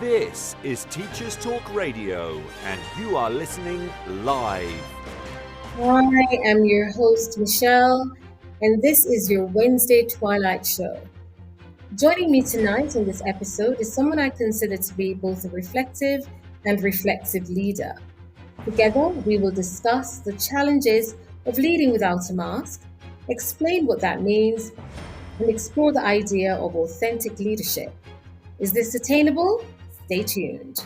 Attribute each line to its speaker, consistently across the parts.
Speaker 1: This is Teachers Talk Radio, and you are listening live.
Speaker 2: Hi, I'm your host, Michelle, and this is your Wednesday Twilight Show. Joining me tonight in this episode is someone I consider to be both a reflective and reflexive leader. Together, we will discuss the challenges of leading without a mask, explain what that means, and explore the idea of authentic leadership. Is this attainable? Stay tuned.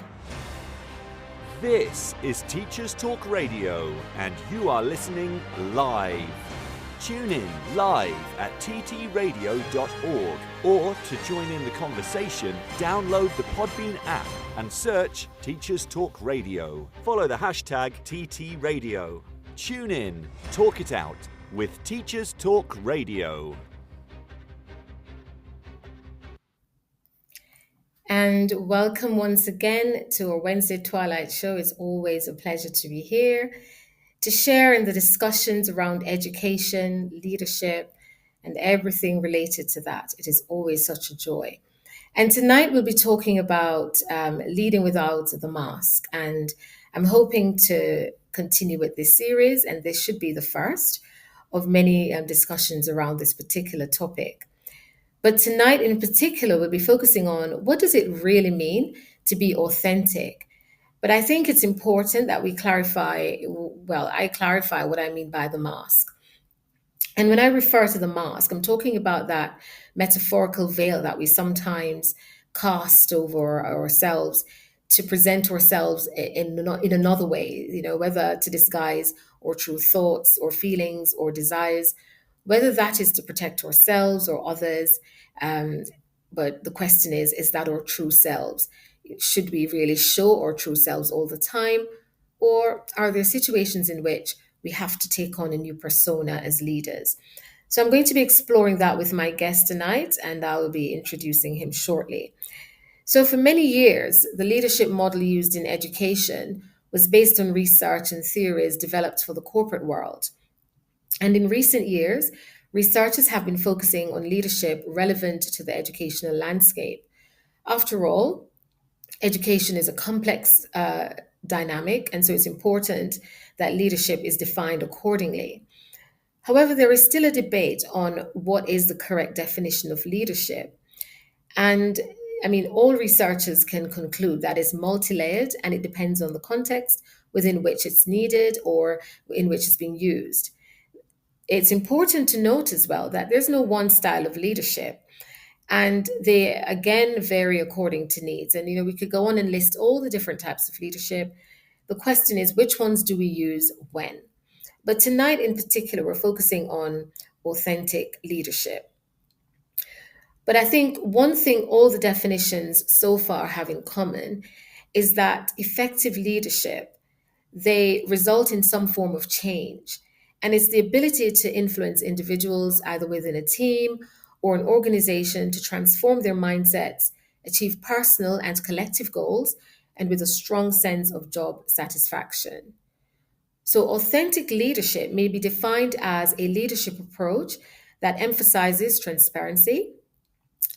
Speaker 1: This is Teachers Talk Radio, and you are listening live. Tune in live at ttradio.org, or to join in the conversation, download the Podbean app and search Teachers Talk Radio. Follow the hashtag TTRadio. Tune in, talk it out with Teachers Talk Radio.
Speaker 2: And welcome once again to our Wednesday Twilight Show. It's always a pleasure to be here to share in the discussions around education, leadership, and everything related to that. It is always such a joy. And tonight we'll be talking about leading without the mask. And I'm hoping to continue with this series, and this should be the first of many discussions around this particular topic. But tonight in particular, we'll be focusing on what does it really mean to be authentic? But I think it's important that we clarify, I clarify what I mean by the mask. And when I refer to the mask, I'm talking about that metaphorical veil that we sometimes cast over ourselves to present ourselves in another way, whether to disguise our true thoughts or feelings or desires, whether that is to protect ourselves or others. But the question is that our true selves? Should we really show our true selves all the time? Or are there situations in which we have to take on a new persona as leaders? So I'm going to be exploring that with my guest tonight, and I will be introducing him shortly. So for many years, the leadership model used in education was based on research and theories developed for the corporate world. And in recent years, researchers have been focusing on leadership relevant to the educational landscape. After all, education is a complex dynamic, and so it's important that leadership is defined accordingly. However, there is still a debate on what is the correct definition of leadership. And all researchers can conclude that it's multi-layered and it depends on the context within which it's needed or in which it's being used. It's important to note as well that there's no one style of leadership. And they, again, vary according to needs. And, we could go on and list all the different types of leadership. The question is, which ones do we use when? But tonight in particular, we're focusing on authentic leadership. But I think one thing all the definitions so far have in common is that effective leadership, they result in some form of change. And it's the ability to influence individuals either within a team or an organization to transform their mindsets, achieve personal and collective goals, and with a strong sense of job satisfaction. So, authentic leadership may be defined as a leadership approach that emphasizes transparency,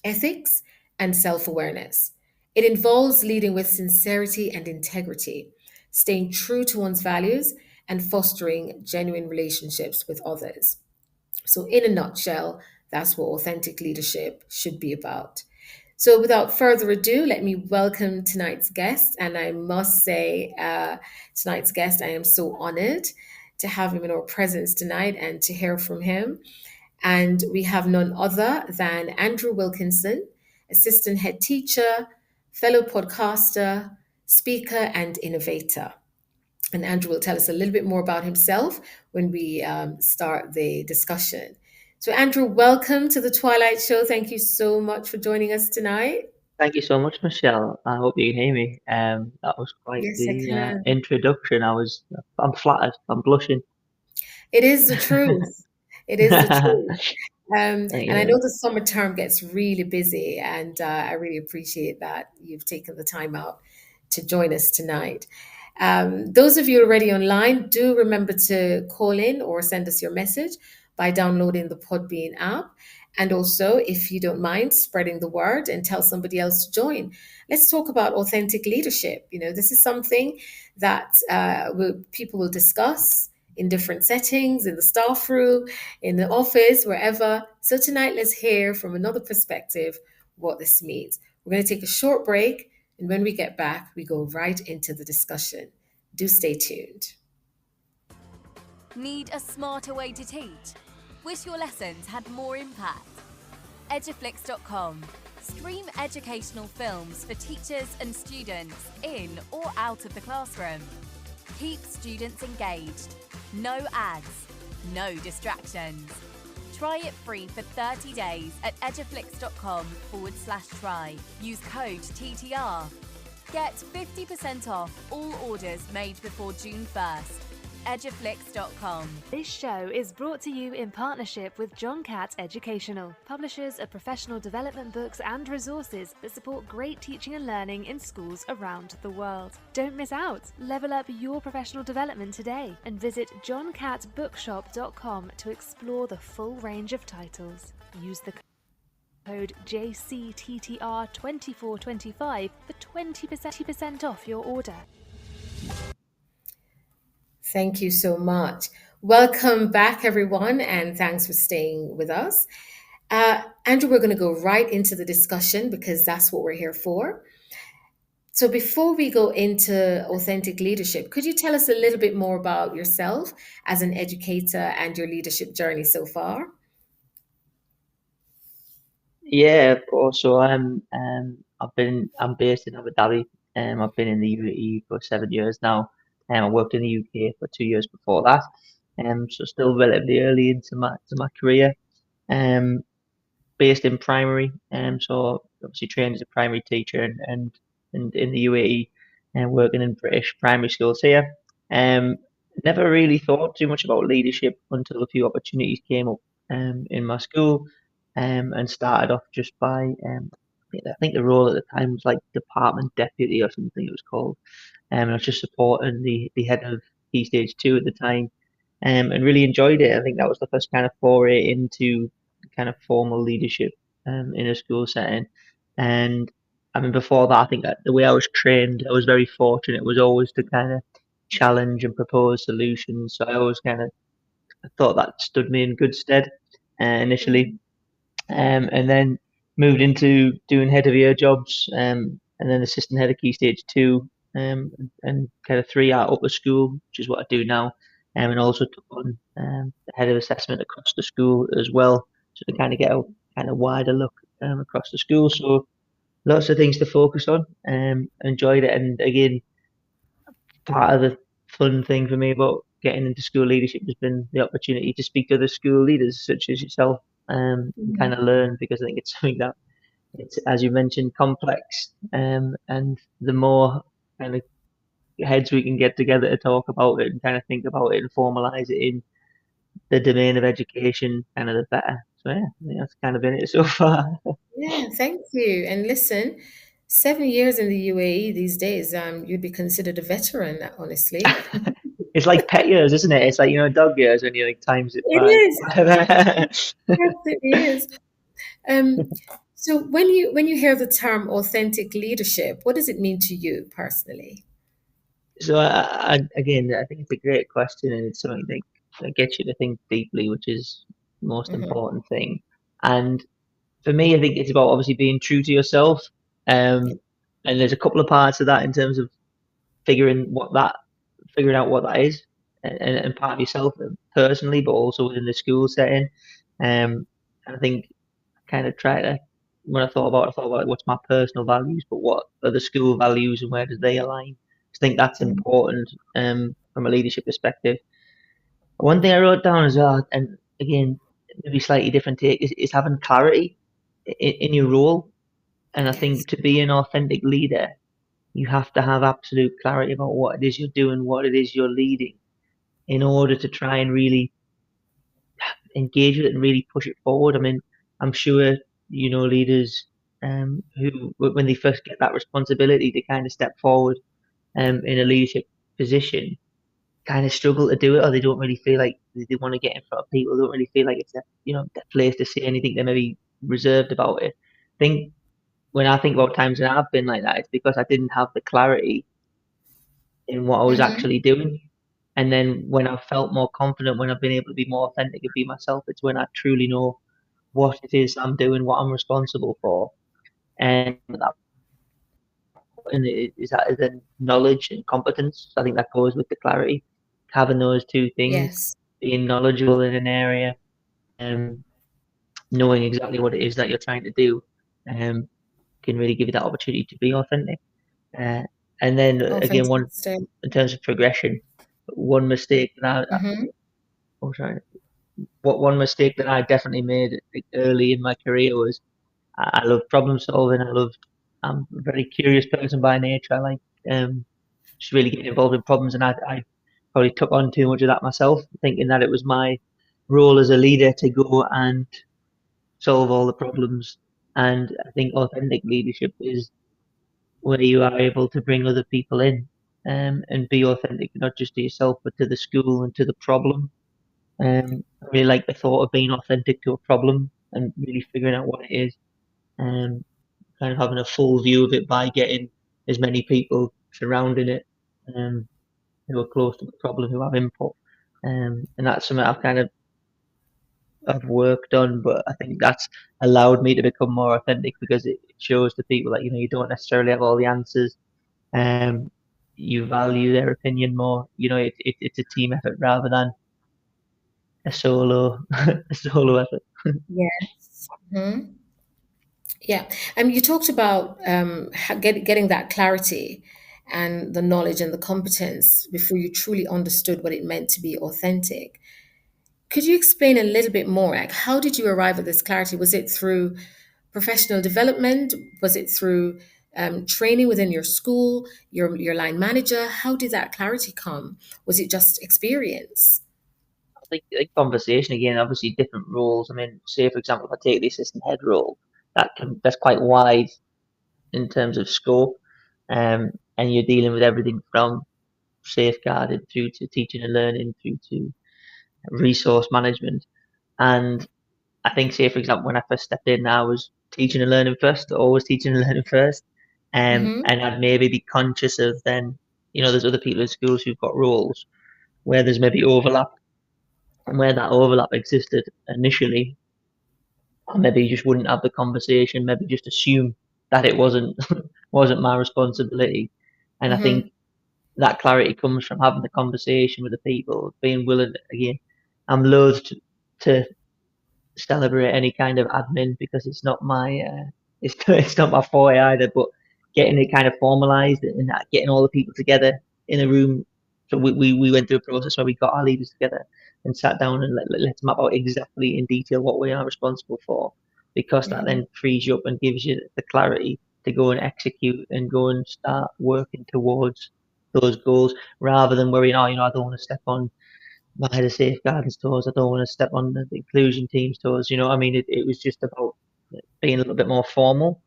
Speaker 2: ethics, and self awareness. It involves leading with sincerity and integrity, staying true to one's values, and fostering genuine relationships with others. So, in a nutshell, that's what authentic leadership should be about. So, without further ado, let me welcome tonight's guest. And I must say, tonight's guest, I am so honored to have him in our presence tonight and to hear from him. And we have none other than Andrew Wilkinson, assistant head teacher, fellow podcaster, speaker, and innovator. And Andrew will tell us a little bit more about himself when we start the discussion. So, Andrew, welcome to the Twilight Show. Thank you so much for joining us tonight.
Speaker 3: Thank you so much, Michelle. I hope you can hear me. That was quite
Speaker 2: Yes, I
Speaker 3: the
Speaker 2: can.
Speaker 3: introduction. I'm flattered. I'm blushing.
Speaker 2: It is the truth. It is the truth.
Speaker 3: Thank
Speaker 2: And I
Speaker 3: you.
Speaker 2: know the summer term gets really busy, and I really appreciate that you've taken the time out to join us tonight. Those of you already online, do remember to call in or send us your message by downloading the Podbean app. And also, if you don't mind, spreading the word and tell somebody else to join. Let's talk about authentic leadership. This is something that people will discuss in different settings, in the staff room, in the office, wherever. So tonight, let's hear from another perspective what this means. We're going to take a short break, and when we get back, we go right into the discussion. Do stay tuned.
Speaker 4: Need a smarter way to teach? Wish your lessons had more impact? Eduflix.com. Stream educational films for teachers and students in or out of the classroom. Keep students engaged. No ads, no distractions. Try it free for 30 days at eduflix.com/try. Use code TTR. Get 50% off all orders made before June 1st. Eduflix.com.
Speaker 5: This show is brought to you in partnership with John Catt Educational, publishers of professional development books and resources that support great teaching and learning in schools around the world. Don't miss out. Level up your professional development today and visit johncattbookshop.com to explore the full range of titles. Use the code JCTTR2425 for 20% off your order.
Speaker 2: Thank you so much. Welcome back, everyone, and thanks for staying with us. Andrew, we're going to go right into the discussion because that's what we're here for. So before we go into authentic leadership, could you tell us a little bit more about yourself as an educator and your leadership journey so far?
Speaker 3: Yeah, of course. So I'm based in Abu Dhabi. I've been in the UAE for 7 years now. I worked in the UK for 2 years before that. So still relatively early into my career. Based in primary. So obviously trained as a primary teacher and in the UAE and working in British primary schools here. Never really thought too much about leadership until a few opportunities came up in my school. And started off just by I think the role at the time was like department deputy or something it was called. And I was just supporting the head of Key Stage 2 at the time, and really enjoyed it. I think that was the first kind of foray into kind of formal leadership in a school setting. And I mean, before that, I think that the way I was trained, I was very fortunate. It was always to kind of challenge and propose solutions. So I always kind of thought that stood me in good stead initially. And then moved into doing head of year jobs, and then assistant head of Key Stage 2, and kind of 3 out of the school, which is what I do now, and also took on the head of assessment across the school as well, so to kind of get a kind of wider look across the school. So lots of things to focus on. Enjoyed it, and again, part of the fun thing for me about getting into school leadership has been the opportunity to speak to other school leaders such as yourself. And kind of learn, because I think it's something that it's, as you mentioned, complex, and the more kind of heads we can get together to talk about it and kind of think about it and formalize it in the domain of education, kind of the better. So yeah, I think that's kind of been it so far.
Speaker 2: Yeah, thank you. And listen, 7 years in the UAE these days, you'd be considered a veteran, honestly.
Speaker 3: It's like pet years, isn't it? It's like, dog years when you like times it
Speaker 2: It
Speaker 3: by.
Speaker 2: is. Yes, it is. So when you hear the term authentic leadership, what does it mean to you personally?
Speaker 3: So again, I think it's a great question, and it's something that gets you to think deeply, which is the most important thing. And for me, I think it's about obviously being true to yourself. And there's a couple of parts of that in terms of figuring out what that is, and part of yourself personally, but also within the school setting. And I think I kind of try to, when I thought about what's my personal values, but what are the school values and where do they align? I think that's important from a leadership perspective. One thing I wrote down as well, and again, maybe slightly different take, is having clarity in your role. And I think to be an authentic leader, you have to have absolute clarity about what it is you're doing, what it is you're leading, in order to try and really engage with it and really push it forward. I mean, I'm sure leaders who, when they first get that responsibility to kind of step forward in a leadership position, kind of struggle to do it, or they don't really feel like they want to get in front of people. They don't really feel like it's their place to say anything. They're maybe reserved about it. I think when I think about times when I've been like that, it's because I didn't have the clarity in what I was
Speaker 2: Mm-hmm.
Speaker 3: actually doing. And then when I've felt more confident, when I've been able to be more authentic and be myself, it's when I truly know what it is I'm doing, what I'm responsible for. And that is that then knowledge and competence. I think that goes with the clarity. Having those two things,
Speaker 2: Yes.
Speaker 3: being knowledgeable in an area, and knowing exactly what it is that you're trying to do, can really give you that opportunity to be authentic. Uh, and then
Speaker 2: Oh,
Speaker 3: again, one
Speaker 2: fantastic.
Speaker 3: in terms of progression, one mistake that
Speaker 2: Mm-hmm.
Speaker 3: oh sorry, what one mistake that I definitely made like, early in my career was I love problem solving. I'm a very curious person by nature. I like just really getting involved in problems, and I probably took on too much of that myself, thinking that it was my role as a leader to go and solve all the problems. And I think authentic leadership is where you are able to bring other people in, and be authentic, not just to yourself, but to the school and to the problem. I really like the thought of being authentic to a problem and really figuring out what it is, and kind of having a full view of it by getting as many people surrounding it, um, who are close to the problem, who have input. And that's something I've worked on, but I think that's allowed me to become more authentic because it shows to people that you don't necessarily have all the answers. Um, you value their opinion more. It's a team effort rather than a solo a solo effort.
Speaker 2: Yes. Mhm. Yeah. You talked about getting that clarity and the knowledge and the competence before you truly understood what it meant to be authentic. Could you explain a little bit more? Like, how did you arrive at this clarity? Was it through professional development? Was it through training within your school, your line manager? How did that clarity come? Was it just experience?
Speaker 3: Like conversation again, obviously different roles. I mean, say for example, if I take the assistant head role, that's quite wide in terms of scope, and you're dealing with everything from safeguarding through to teaching and learning through to resource management. And I think, say for example, when I first stepped in, I was teaching and learning first, always teaching and learning first,
Speaker 2: Hmm.
Speaker 3: and I'd maybe be conscious of then, there's other people in schools who've got roles where there's maybe overlap, and where that overlap existed initially, I maybe just wouldn't have the conversation, maybe just assume that it wasn't wasn't my responsibility. And I
Speaker 2: Hmm.
Speaker 3: think that clarity comes from having the conversation with the people, being willing again. I'm loath to celebrate any kind of admin because it's not my it's not my forte either. But getting it kind of formalized and that, getting all the people together in a room. So we went through a process where we got our leaders together and sat down and let's map out exactly in detail what we are responsible for, because that
Speaker 2: Hmm.
Speaker 3: then frees you up and gives you the clarity to go and execute and go and start working towards those goals, rather than worrying, I don't want to step on my head of safeguarding toes. I don't want to step on the inclusion team's toes. You know what I mean? It was just about being a little bit more formal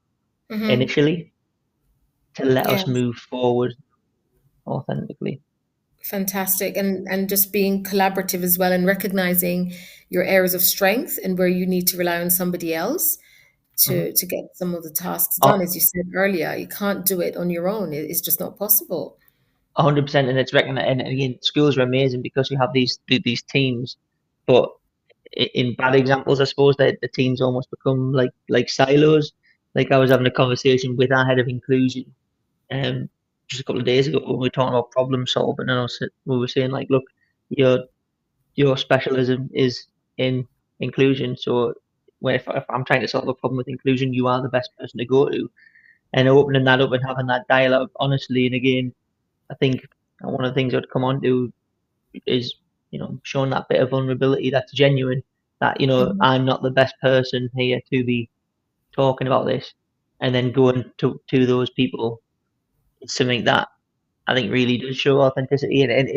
Speaker 2: Hmm.
Speaker 3: initially to let us
Speaker 2: Yes.
Speaker 3: move forward authentically.
Speaker 2: Fantastic. And just being collaborative as well and recognizing your areas of strength and where you need to rely on somebody else
Speaker 3: Mhm.
Speaker 2: to get some of the tasks done.
Speaker 3: Oh,
Speaker 2: As you said earlier, you can't do it on your own. It's just not possible.
Speaker 3: 100%, and it's recognized. And again, schools are amazing because you have these teams, but in bad examples, I suppose that the teams almost become like silos. Like I was having a conversation with our head of inclusion, just a couple of days ago when we were talking about problem solving, and we were saying like, look, your your specialism is in inclusion. So if I'm trying to solve a problem with inclusion, you are the best person to go to. And opening that up and having that dialogue honestly, and again, I think one of the things I'd come on to is, showing that bit of vulnerability that's genuine, that,
Speaker 2: Mhm.
Speaker 3: I'm not the best person here to be talking about this, and then going to those people. It's something that I think really does show authenticity, and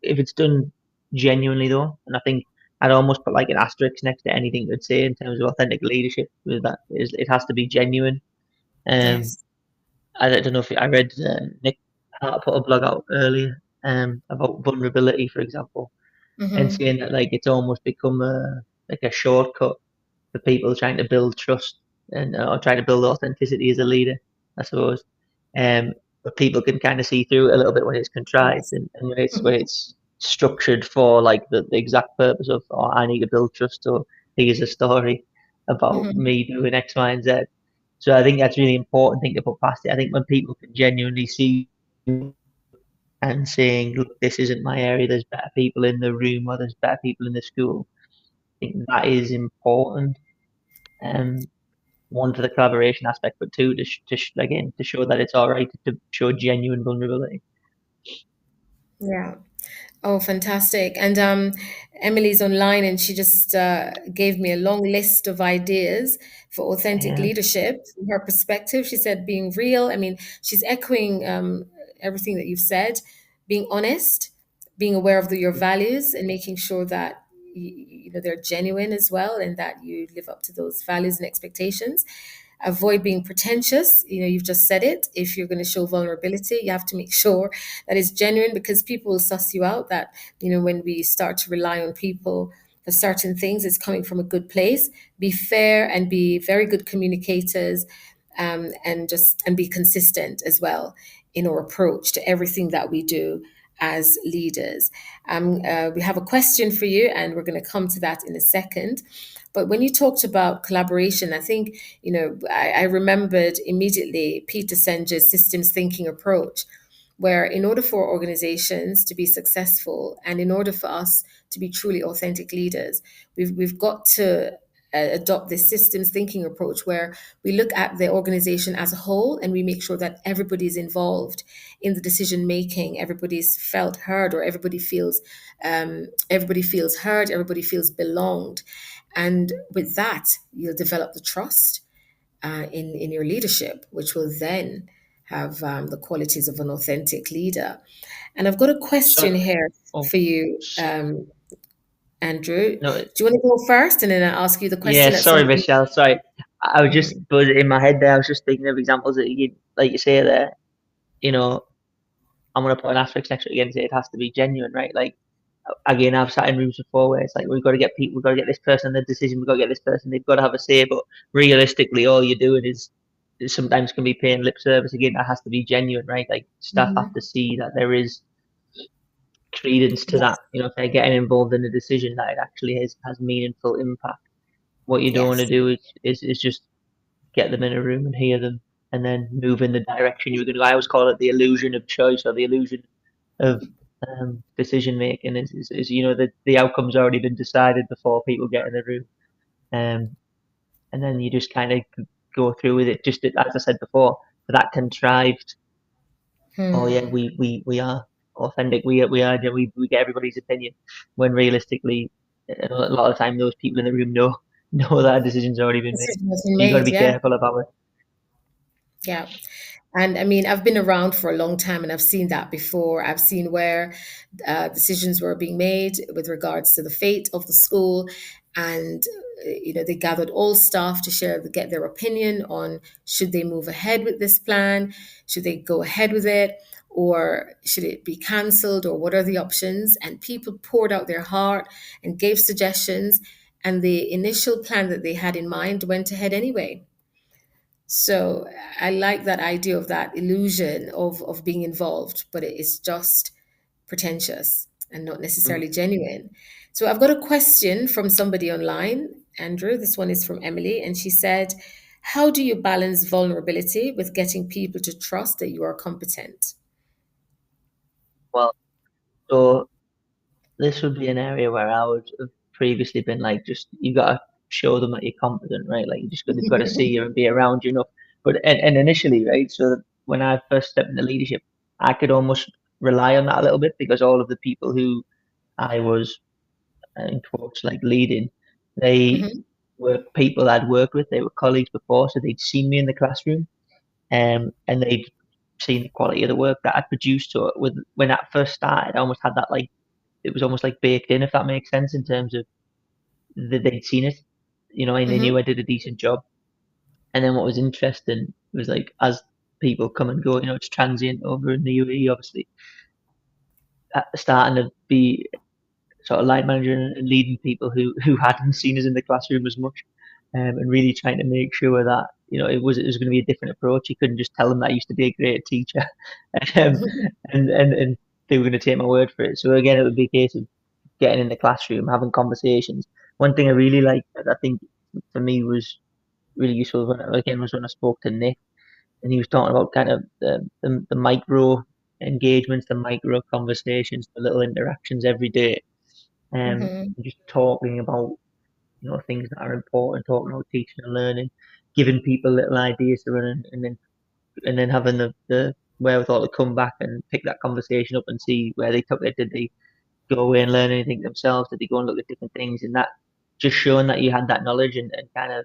Speaker 3: if it's done genuinely though, and I think I'd almost put like an asterisk next to anything you'd say in terms of authentic leadership, with that is it has to be genuine. Um,
Speaker 2: Yes.
Speaker 3: I don't know if I read Nick Hart put a blog out earlier. about vulnerability, for example, and
Speaker 2: Mm-hmm.
Speaker 3: saying that like it's almost become a shortcut for people trying to build trust and or trying to build authenticity as a leader, I suppose. But people can kind of see through it a little bit when it's contrived
Speaker 2: Yes.
Speaker 3: and when it's structured for like the exact purpose of, oh, I need to build trust, or here's a story about
Speaker 2: Mm-hmm.
Speaker 3: me doing X, Y, and Z. So I think that's really important thing to put past it. I think when people can genuinely see and saying, look, this isn't my area, there's better people in the room or there's better people in the school, I think that is important. Um, one for the collaboration aspect, but two again to show that it's all right to show genuine vulnerability.
Speaker 2: Yeah. Oh, fantastic. And Emily's online and she just gave me a long list of ideas for authentic
Speaker 3: Yeah.
Speaker 2: leadership from her perspective. She said being real. I mean, she's echoing everything that you've said, being honest, being aware of your values and making sure that they're genuine as well and that you live up to those values and expectations. Avoid being pretentious. You've just said it. If you're going to show vulnerability, you have to make sure that it's genuine, because people will suss you out. That when we start to rely on people for certain things, it's coming from a good place. Be fair and be very good communicators, and be consistent as well in our approach to everything that we do as leaders. We have a question for you, and we're going to come to that in a second. But when you talked about collaboration, I think, I remembered immediately Peter Senger's systems thinking approach, where in order for organizations to be successful and in order for us to be truly authentic leaders, we've got to adopt this systems thinking approach where we look at the organization as a whole and we make sure that everybody's involved in the decision making, everybody's felt heard, or everybody feels heard, everybody feels belonged. And with that, you'll develop the trust in your leadership, which will then have the qualities of an authentic leader. And I've got a question
Speaker 3: So,
Speaker 2: here
Speaker 3: oh,
Speaker 2: for you, Andrew.
Speaker 3: no,
Speaker 2: Do you want to go first, and then I'll ask you the
Speaker 3: yeah,
Speaker 2: question at
Speaker 3: sorry,
Speaker 2: some point?
Speaker 3: Michelle. Sorry, I was just,
Speaker 2: Mhm.
Speaker 3: but in my head there, I was just thinking of examples that like you say there. You know, I'm gonna put an asterisk next to it again and say it has to be genuine, right? Like again, I've sat in rooms before where it's like we've got to get people, we've got to get this person the decision, we've got to get this person, they've got to have a say, but realistically, all you're doing is sometimes can be paying lip service. Again, that has to be genuine, right? Like staff have to see that there is credence to
Speaker 2: Yes,
Speaker 3: that. If they're getting involved in a decision, that it actually has meaningful impact. What you don't want to
Speaker 2: yes.
Speaker 3: do is just get them in a room and hear them and then move in the direction you were going to go. I always call it the illusion of choice or the illusion of decision making. Is the outcome's already been decided before people get in the room, and then you just kind of go through with it. Just as I said before, for that contrived. Oh yeah,
Speaker 2: Hmm.
Speaker 3: we are authentic. We get everybody's opinion when realistically, a lot of the time those people in the room know that a decision's already been made.
Speaker 2: Decision has been
Speaker 3: So you got to
Speaker 2: made.
Speaker 3: be
Speaker 2: Yeah,
Speaker 3: careful about it.
Speaker 2: yeah. And I mean, I've been around for a long time and I've seen that before. I've seen where decisions were being made with regards to the fate of the school. And, they gathered all staff to get their opinion on should they move ahead with this plan? Should they go ahead with it? Or should it be cancelled? Or what are the options? And people poured out their heart and gave suggestions. And the initial plan that they had in mind went ahead anyway. So I like that idea of that illusion of being involved, but it is just pretentious and not
Speaker 3: Mm.
Speaker 2: necessarily genuine. So I've got a question from somebody online, Andrew. This one is from Emily, and she said, how do you balance vulnerability with getting people to trust that you are competent?
Speaker 3: Well, so this would be an area where I would have previously been like, just you got to show them that you're competent, right? Like they've got to see you and be around you enough. But and initially, right? So when I first stepped into leadership, I could almost rely on that a little bit because all of the people who I was in quotes like leading, they
Speaker 2: Mhm.
Speaker 3: were people I'd worked with. They were colleagues before, so they'd seen me in the classroom, and they'd seen the quality of the work that I'd produced. So when that first started, I almost had that like it was almost like baked in, if that makes sense, in terms of they'd seen it, and they
Speaker 2: Mhm.
Speaker 3: knew I did a decent job. And then what was interesting was like as people come and go, it's transient over in the UAE, obviously. starting to be sort of line manager and leading people who hadn't seen us in the classroom as much, and really trying to make sure that it was going to be a different approach. You couldn't just tell them that I used to be a great teacher, um, and they were going to take my word for it. So again, it would be a case of getting in the classroom, having conversations. One thing I really liked that I think for me was really useful was when I spoke to Nick, and he was talking about kind of the micro engagements, the micro conversations, the little interactions every day, just talking about things that are important, talking about teaching and learning, giving people little ideas to run, and then having the wherewithal to come back and pick that conversation up and see where they took it. Did they go away and learn anything themselves? Did they go and look at different things? And that just showing that you had that knowledge and kind of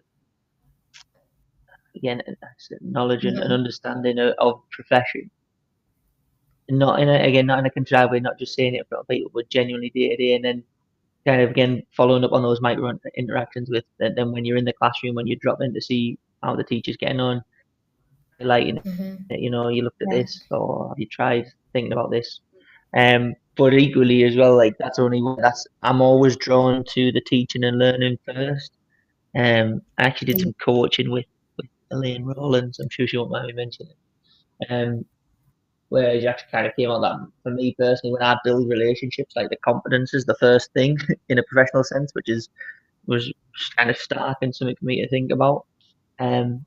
Speaker 3: again knowledge and understanding of profession. Not in a contrived way, not just saying it in front of people, but genuinely day to day, and then kind of again following up on those micro interactions with then when you're in the classroom, when you drop in to see how the teacher's getting on, highlighting you looked at this, or have you tried thinking about this? But equally as well, like I'm always drawn to the teaching and learning first. I actually did some coaching with Elaine Rollins. I'm sure she won't mind me mentioning. Where it actually kind of came out that for me personally, when I build relationships, like the confidence is the first thing in a professional sense, which was kind of stark and something for me to think about. And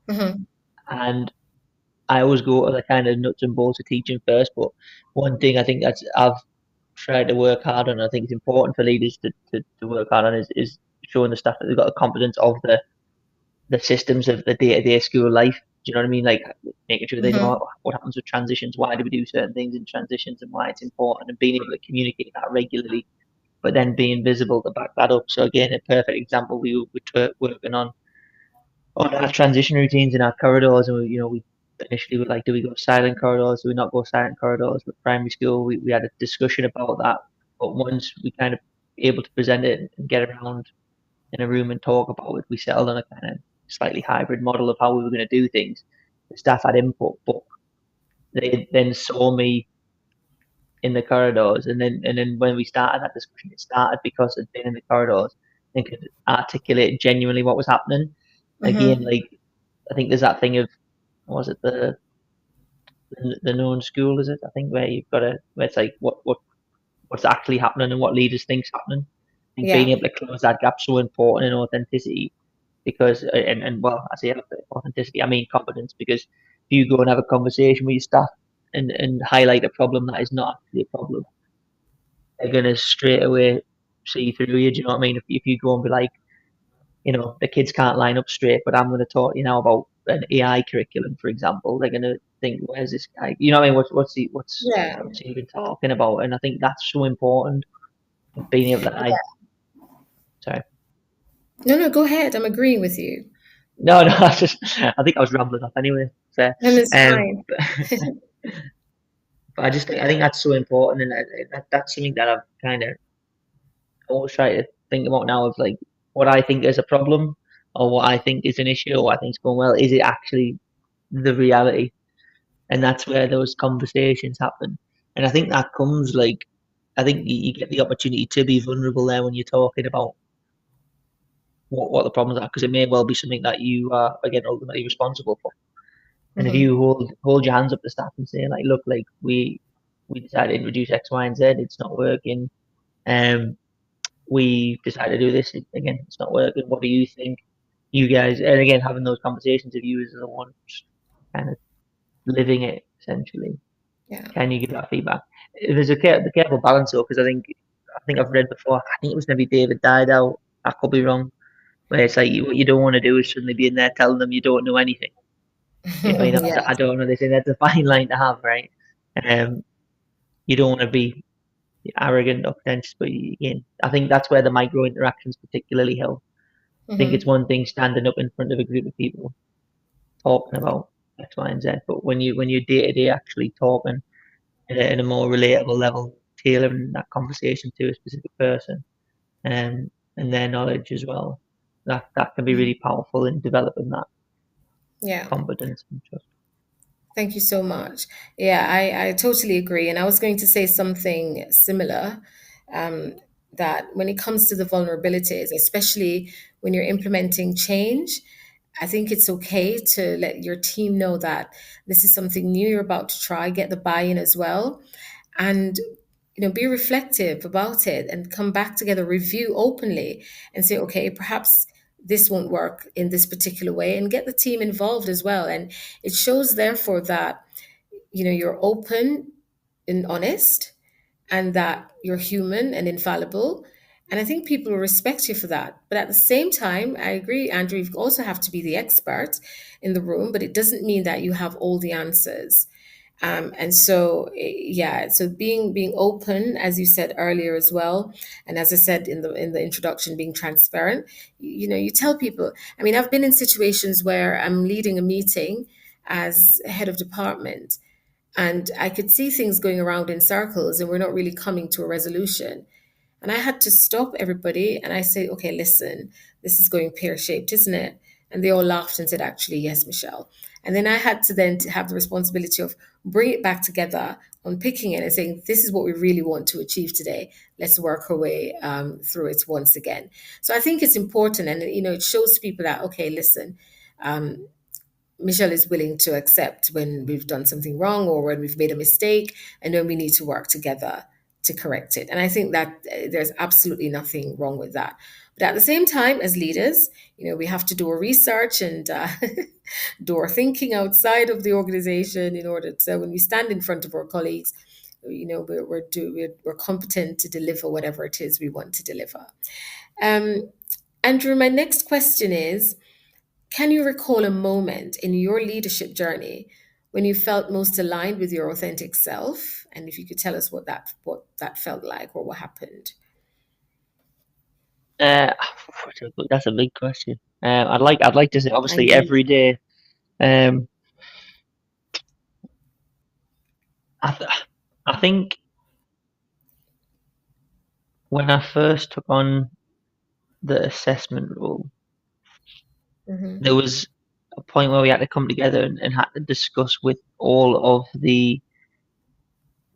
Speaker 3: I always go to the kind of nuts and bolts of teaching first. But one thing I think I've tried to work hard on, I think it's important for leaders to work hard on is showing the staff that they've got the confidence of the systems of the day-to-day school life. Do you know what I mean? Like making sure they know what happens with transitions, why do we do certain things in transitions, and why it's important, and being able to communicate that regularly, but then being visible to back that up. So again, a perfect example, we were working on our transition routines in our corridors, and we initially were like, do we go silent corridors? Do we not go silent corridors? With primary school, we had a discussion about that, but once we kind of able to present it and get around in a room and talk about it, we settled on a kind of slightly hybrid model of how we were going to do things. The staff had input, but they then saw me in the corridors, and then when we started that discussion, it started because I'd been in the corridors and could articulate genuinely what was happening. Again, like I think there's that thing of, was it the known school? Is it? I think where you've got where it's like what's actually happening and what leaders think's happening. I think being able to close that gap's so important in authenticity. Because and well, I say authenticity, I mean competence. Because if you go and have a conversation with your staff and highlight a problem that is not actually a problem, they're gonna straight away see through you. Do you know what I mean? If you go and be like, the kids can't line up straight, but I'm going to talk about an AI curriculum, for example, they're going to think, where's this guy? You know what I mean? What's he even talking about? And I think that's so important. Being able to, sorry.
Speaker 2: No, go ahead. I'm agreeing with you.
Speaker 3: No, I think I was rambling off anyway. So,
Speaker 2: it's fine.
Speaker 3: But I think that's so important, and that's something that I've kind of always tried to think about now, of like what I think is a problem or what I think is an issue or what I think is going well. Is it actually the reality? And that's where those conversations happen. And I think that comes I think you get the opportunity to be vulnerable there when you're talking about what the problems are, because it may well be something that you are, again, ultimately responsible for. And if you hold your hands up to staff and say, like, look, like we decided to introduce X, Y, and Z, it's not working. We decided to do this, again, it's not working. What do you think? You guys, and again, having those conversations of you as the one kind of living it, essentially.
Speaker 2: Yeah.
Speaker 3: Can you give that feedback? There's a careful balance, though, because I think I've read before, I think it was maybe David Dido, I could be wrong, where it's like what you don't want to do is suddenly be in there telling them you don't know anything. You know, I don't know. They say that's a fine line to have, right? You don't want to be arrogant or pretentious, but again, I think that's where the micro interactions particularly help. I think it's one thing standing up in front of a group of people talking about X, Y, and Z, but when you're day to day actually talking in a more relatable level, tailoring that conversation to a specific person, and their knowledge as well, that can be really powerful in developing that confidence and trust.
Speaker 2: Thank you so much. Yeah, I totally agree. And I was going to say something similar, um, that when it comes to the vulnerabilities, especially when you're implementing change, I think it's okay to let your team know that this is something new you're about to try, get the buy-in as well, and be reflective about it and come back together, review openly and say, okay, perhaps this won't work in this particular way, and get the team involved as well. And it shows therefore that you're open and honest, and that you're human and infallible. And I think people will respect you for that. But at the same time, I agree, Andrew, you also have to be the expert in the room, but it doesn't mean that you have all the answers. And so, yeah, so being open, as you said earlier as well, and as I said in the introduction, being transparent. You tell people. I mean, I've been in situations where I'm leading a meeting as head of department, and I could see things going around in circles, and we're not really coming to a resolution. And I had to stop everybody and I say, okay, listen, this is going pear shaped, isn't it? And they all laughed and said, actually, yes, Michelle. And then I had to then to have the responsibility of bring it back together, unpicking it and saying, this is what we really want to achieve today. Let's work our way through it once again. So I think it's important, and it shows people that, okay, listen, Michelle is willing to accept when we've done something wrong or when we've made a mistake, and then we need to work together to correct it. And I think that there's absolutely nothing wrong with that. But at the same time, as leaders, we have to do our research and do our thinking outside of the organization in order to, when we stand in front of our colleagues, we're competent to deliver whatever it is we want to deliver. Andrew, my next question is, can you recall a moment in your leadership journey when you felt most aligned with your authentic self? And if you could tell us what that felt like or what happened.
Speaker 3: Uh, that's a big question. I'd like to say obviously
Speaker 2: Indeed.
Speaker 3: every day. Um, I th I think when I first took on the assessment role,
Speaker 2: Hmm.
Speaker 3: there was a point where we had to come together and had to discuss with all of the.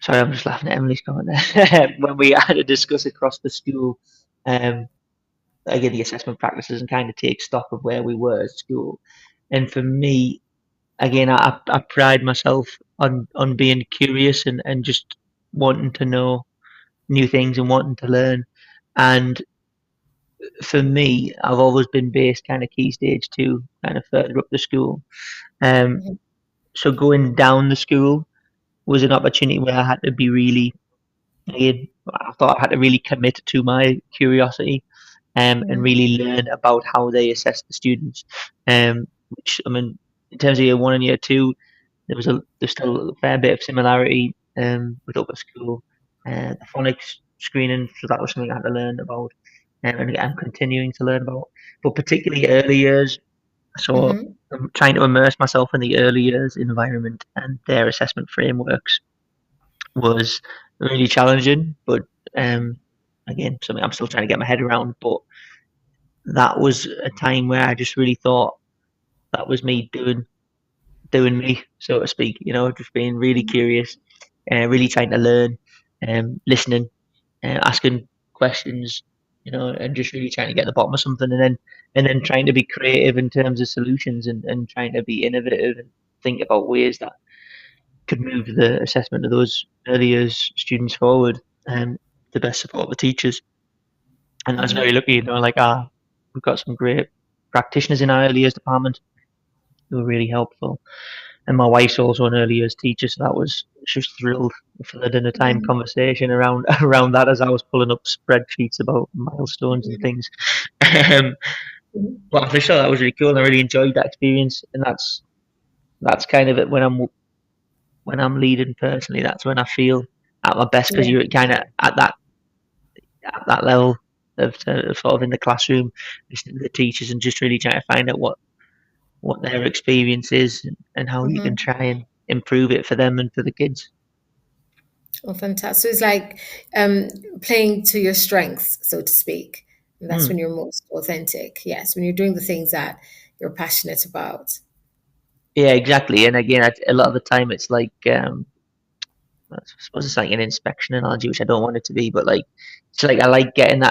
Speaker 3: Sorry, I'm just laughing at Emily's comment there. When we had to discuss across the school, um, again the assessment practices and kind of take stock of where we were at school. And for me, again, I pride myself on being curious and just wanting to know new things and wanting to learn. And for me, I've always been based kind of key stage two, kind of further up the school. Um,
Speaker 2: Hmm.
Speaker 3: so going down the school was an opportunity where I had to be really, again, I thought I had to really commit to my curiosity, and
Speaker 2: Hmm.
Speaker 3: really learn about how they assess the students. Which I mean, in terms of year one and year two, there's still a fair bit of similarity with upper school. The phonics screening, so that was something I had to learn about, and I'm continuing to learn about. But particularly early years, so
Speaker 2: Hmm.
Speaker 3: I'm trying to immerse myself in the early years environment and their assessment frameworks was really challenging. But um, again, something I'm still trying to get my head around. But that was a time where I just really thought that was me doing me, so to speak. Just being really curious, really trying to learn, listening, asking questions, and just really trying to get to the bottom of something, and then trying to be creative in terms of solutions and trying to be innovative and think about ways that could move the assessment of those early years students forward, and to best support the teachers. And I was
Speaker 2: Hmm.
Speaker 3: very lucky, like we've got some great practitioners in our early years department who were really helpful. And my wife's also an early years teacher, so that was she was thrilled for the dinner time
Speaker 2: Hmm.
Speaker 3: conversation around around that as I was pulling up spreadsheets about milestones and things. Um, but for sure, that was really cool, and I really enjoyed that experience. And that's kind of it when I'm leading personally. That's when I feel at my best because
Speaker 2: Yeah.
Speaker 3: you're kind of at that level of sort of in the classroom, listening to the teachers and just really trying to find out what their experience is and how you can
Speaker 2: Hmm.
Speaker 3: try and improve it for them and for the kids.
Speaker 2: Oh, fantastic. So it's like um, playing to your strengths, so to speak. And that's
Speaker 3: Mm.
Speaker 2: when you're most authentic. Yes, when you're doing the things that you're passionate about.
Speaker 3: Yeah, exactly. And again, a lot of the time it's like I suppose it's like an inspection analogy, which I don't want it to be, but like it's like I like getting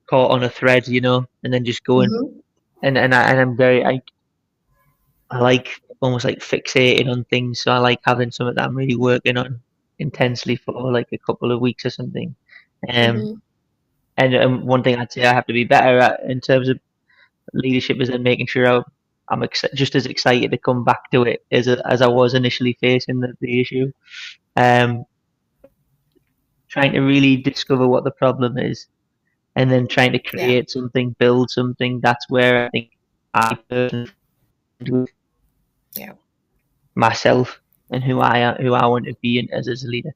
Speaker 3: caught on a thread, and then just going.
Speaker 2: Hmm.
Speaker 3: And I'm I like almost like fixating on things. So I like having something that I'm really working on intensely for like a couple of weeks or something. Um,
Speaker 2: Hmm.
Speaker 3: and one thing I'd say I have to be better at in terms of leadership is then making sure just as excited to come back to it as I was initially facing the issue. Um, trying to really discover what the problem is, and then trying to
Speaker 2: Yeah.
Speaker 3: create something, build something. That's where I think I personally find
Speaker 2: Yeah.
Speaker 3: myself and who I want to be as a leader.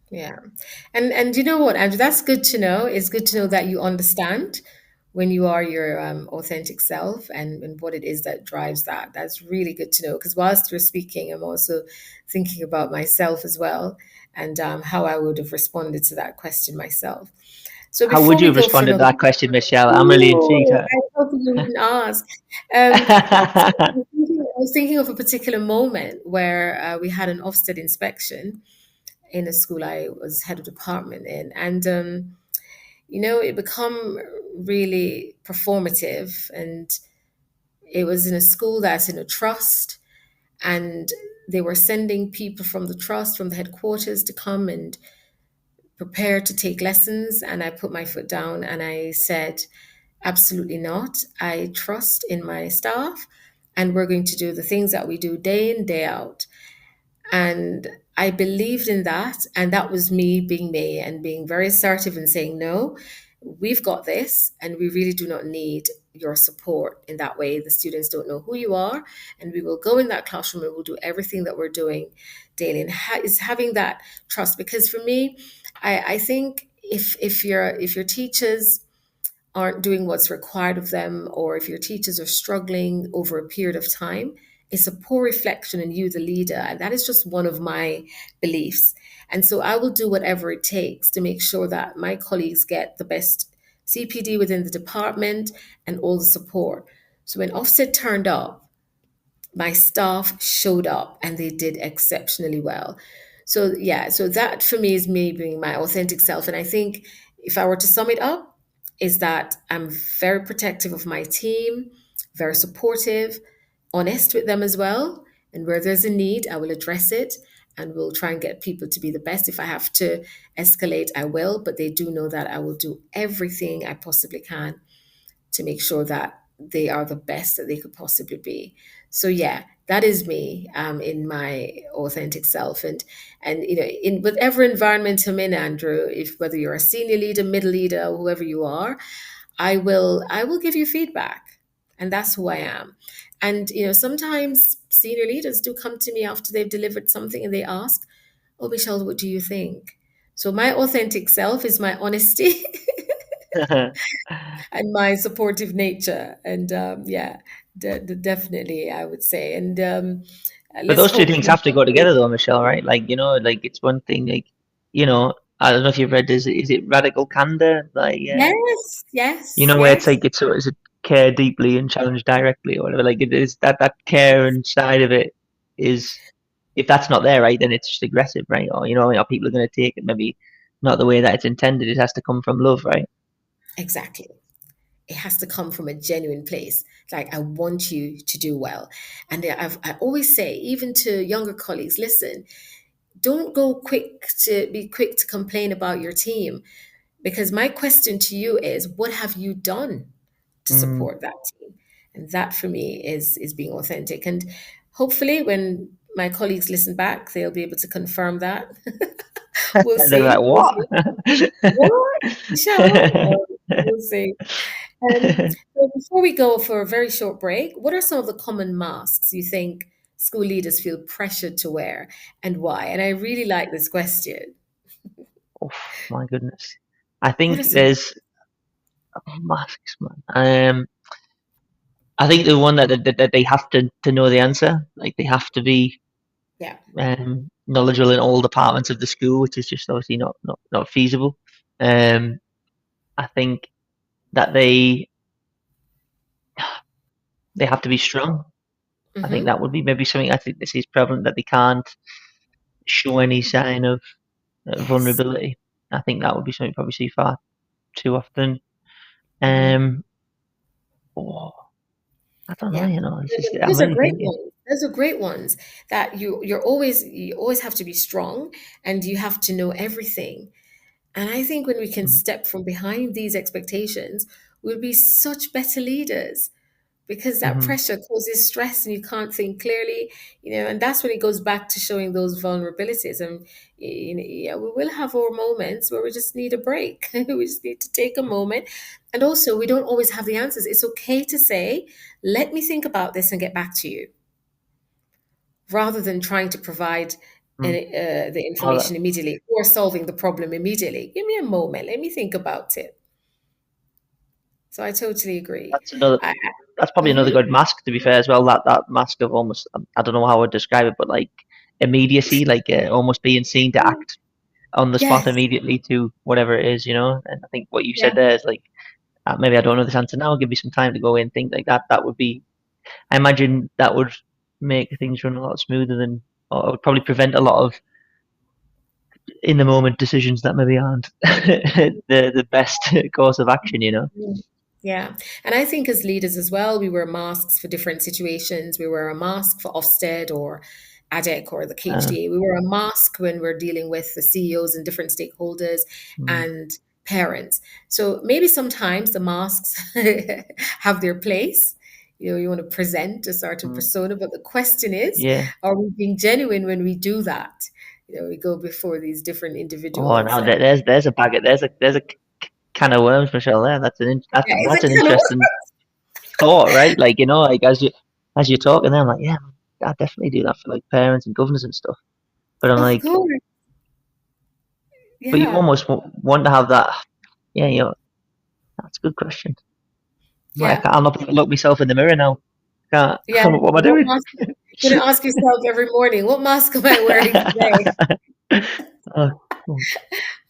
Speaker 2: Yeah. And you know what, Andrew, that's good to know. It's good to know that you understand when you are your authentic self, and what it is that drives that. That's really good to know, because whilst you're speaking, I'm also thinking about myself as well, and how I would have responded to that question myself. So
Speaker 3: How would
Speaker 2: before
Speaker 3: you
Speaker 2: we
Speaker 3: have
Speaker 2: go for
Speaker 3: responded to
Speaker 2: another,
Speaker 3: that question, Michelle? I'm really intrigued.
Speaker 2: ooh, I hope you didn't ask. Um, so I was thinking of a particular moment where we had an Ofsted inspection in a school I was head of department in, and it become really performative, and it was in a school that's in a trust, and they were sending people from the trust, from the headquarters, to come and prepare to take lessons. And I put my foot down and I said, absolutely not. I trust in my staff, and we're going to do the things that we do day in, day out. And I believed in that. And that was me being me and being very assertive and saying, no, we've got this, and we really do not need your support in that way. The students don't know who you are, and we will go in that classroom and we'll do everything that we're doing daily. And is having that trust, because for me, I think if your teachers aren't doing what's required of them, or if your teachers are struggling over a period of time, it's a poor reflection in you, the leader. And that is just one of my beliefs. And so I will do whatever it takes to make sure that my colleagues get the best CPD within the department and all the support. So when Ofsted turned up, my staff showed up and they did exceptionally well. So yeah, so that for me is me being my authentic self. And I think if I were to sum it up, is that I'm very protective of my team, very supportive, honest with them as well. And where there's a need, I will address it, and we'll try and get people to be the best. If I have to escalate, I will, but they do know that I will do everything I possibly can to make sure that they are the best that they could possibly be. So yeah, that is me, in my authentic self. And in whatever environment I'm in, Andrew, if whether you're a senior leader, middle leader, or whoever you are, I will give you feedback, and that's who I am. And sometimes senior leaders do come to me after they've delivered something and they ask, "Oh, Michelle, what do you think?" So my authentic self is my honesty and my supportive nature. And yeah, definitely, I would say. And
Speaker 3: But
Speaker 2: let's
Speaker 3: those two
Speaker 2: hope.
Speaker 3: things have to go together, though, Michelle, right? Like, like it's one thing, like, I don't know if you've read, is it Radical Candor? Like,
Speaker 2: Yes,
Speaker 3: where it's
Speaker 2: yes.
Speaker 3: like, is it care deeply and challenge directly or whatever? Like, it is that care and side of it is, if that's not there, right, then it's just aggressive, right? Or, people are going to take it maybe not the way that it's intended. It has to come from love, right?
Speaker 2: Exactly. It has to come from a genuine place. Like, I want you to do well. And I always say, even to younger colleagues, listen, don't be quick to complain about your team, because my question to you is, what have you done to
Speaker 3: Mm.
Speaker 2: support that team? And that for me is being authentic. And hopefully when my colleagues listen back, they'll be able to confirm that. We'll
Speaker 3: And they're
Speaker 2: see.
Speaker 3: like,
Speaker 2: We'll
Speaker 3: what?
Speaker 2: see. What? Michelle? We'll see. So before we go for a very short break, what are some of the common masks you think school leaders feel pressured to wear, and why? And I really like this question.
Speaker 3: Oh, my goodness. I
Speaker 2: What are
Speaker 3: think
Speaker 2: some?
Speaker 3: there's masks, man. I think the one that they have to know the answer. Like they have to be
Speaker 2: Yeah.
Speaker 3: knowledgeable in all departments of the school, which is just obviously not feasible. I think that they they have to be strong. I think
Speaker 2: Mm-hmm.
Speaker 3: that would be maybe something I think this is prevalent, that they can't show any sign of
Speaker 2: Yes.
Speaker 3: vulnerability. I think that would be something you probably see far too often.
Speaker 2: Mm-hmm.
Speaker 3: Oh, I don't know,
Speaker 2: Yeah.
Speaker 3: it's just, I'm
Speaker 2: Those are
Speaker 3: really
Speaker 2: great
Speaker 3: thinking.
Speaker 2: ones. Those are great ones that you always have to be strong and you have to know everything. And I think when we can
Speaker 3: Mhm,
Speaker 2: step from behind these expectations, we'll be such better leaders because that
Speaker 3: mhm.
Speaker 2: pressure causes stress and you can't think clearly, and that's when it goes back to showing those vulnerabilities. And, yeah, we will have our moments where we just need a break. We just need to take a moment. And also, we don't always have the answers. It's okay to say, let me think about this and get back to you, rather than trying to provide
Speaker 3: Mm.
Speaker 2: the
Speaker 3: Oh, that,
Speaker 2: information immediately or solving the problem immediately. Give me a moment. Let me think about it. So I totally agree.
Speaker 3: that's another.
Speaker 2: I,
Speaker 3: That's probably another
Speaker 2: mhm.
Speaker 3: good mask, to be fair, as well. That mask of almost, I don't know how I would describe it, but like immediacy, like almost being seen to act on the spot
Speaker 2: Yes.
Speaker 3: immediately to whatever it is, And I think what you
Speaker 2: Yeah.
Speaker 3: said there is like, maybe I don't know this answer now. Give me some time to go in, think like that. That would be, I imagine that would make things run a lot smoother than, or it would probably prevent a lot of in the moment decisions that maybe aren't the best course of action.
Speaker 2: Yeah. And I think as leaders as well, we wear masks for different situations. We wear a mask for Ofsted or ADEC or the
Speaker 3: Uh,
Speaker 2: KHDA. We wear a mask when we're dealing with the CEOs and different stakeholders
Speaker 3: mm,
Speaker 2: and parents. So maybe sometimes the masks have their place. You want to present a certain
Speaker 3: mm,
Speaker 2: persona, but the question is,
Speaker 3: yeah.
Speaker 2: are we being genuine when we do that? We go before these different
Speaker 3: Oh,
Speaker 2: individuals.
Speaker 3: now there's a bag of there's a can of worms, Michelle. There,
Speaker 2: Yeah, it's
Speaker 3: that's an
Speaker 2: a kind of
Speaker 3: interesting thought, right? Like like as you're talking, there, I'm like, yeah, I definitely do that for like parents and governors and stuff. But I'm
Speaker 2: of
Speaker 3: like,
Speaker 2: course.
Speaker 3: but you
Speaker 2: Yeah.
Speaker 3: almost want to have that. Yeah, that's a good question.
Speaker 2: Yeah.
Speaker 3: I'll not look myself in the mirror now. Can't.
Speaker 2: Yeah.
Speaker 3: What am I
Speaker 2: What
Speaker 3: doing?
Speaker 2: mask? You're gonna ask yourself every morning, what mask am I wearing today?
Speaker 3: Oh, cool.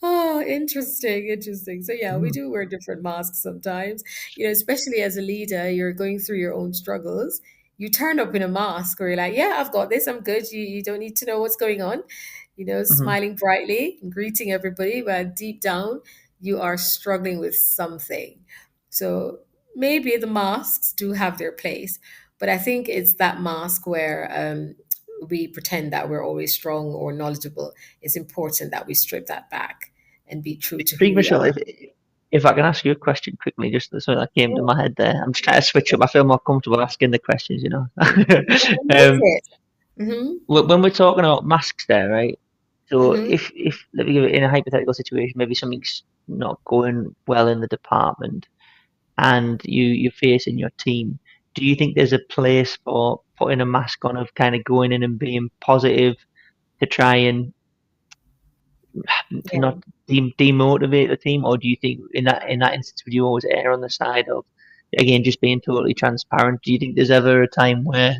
Speaker 2: Oh, interesting, interesting. So yeah, we
Speaker 3: Mm,
Speaker 2: do wear different masks sometimes. Especially as a leader, you're going through your own struggles. You turn up in a mask where you're like, yeah, I've got this, I'm good. You don't need to know what's going on.
Speaker 3: mhm.
Speaker 2: Smiling brightly and greeting everybody, but deep down, you are struggling with something. So maybe the masks do have their place, but I think it's that mask where we pretend that we're always strong or knowledgeable. It's important that we strip that back and be true to who
Speaker 3: Big
Speaker 2: we
Speaker 3: Michelle,
Speaker 2: are.
Speaker 3: if I can ask you a question quickly, just something that came to
Speaker 2: Sure.
Speaker 3: my head there. I'm just trying to switch up. I feel more comfortable asking the questions.
Speaker 2: That's
Speaker 3: um,
Speaker 2: it. Mm-hmm.
Speaker 3: when we're talking about masks there, right? So
Speaker 2: Mm-hmm.
Speaker 3: if let me give it in a hypothetical situation, maybe something's not going well in the department, and you're facing your team. Do you think there's a place for putting a mask on of kind of going in and being positive to try and
Speaker 2: Yeah.
Speaker 3: not demotivate the team, or do you think in that instance would you always err on the side of again just being totally transparent? Do you think there's ever a time where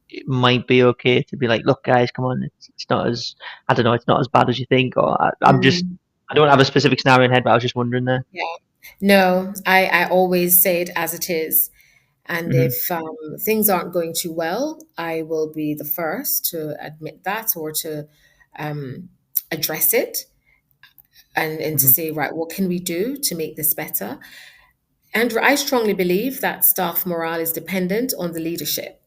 Speaker 3: it might be okay to be like, look, guys, come on, it's not as I don't know, it's not as bad as you think, or
Speaker 2: Mm.
Speaker 3: I don't have a specific scenario in head, but I was just wondering there.
Speaker 2: Yeah. No, I always say it as it is. And
Speaker 3: Hmm.
Speaker 2: if things aren't going too well, I will be the first to admit that or to um, address it and to
Speaker 3: Hmm.
Speaker 2: say, right, what can we do to make this better? And I strongly believe that staff morale is dependent on the leadership.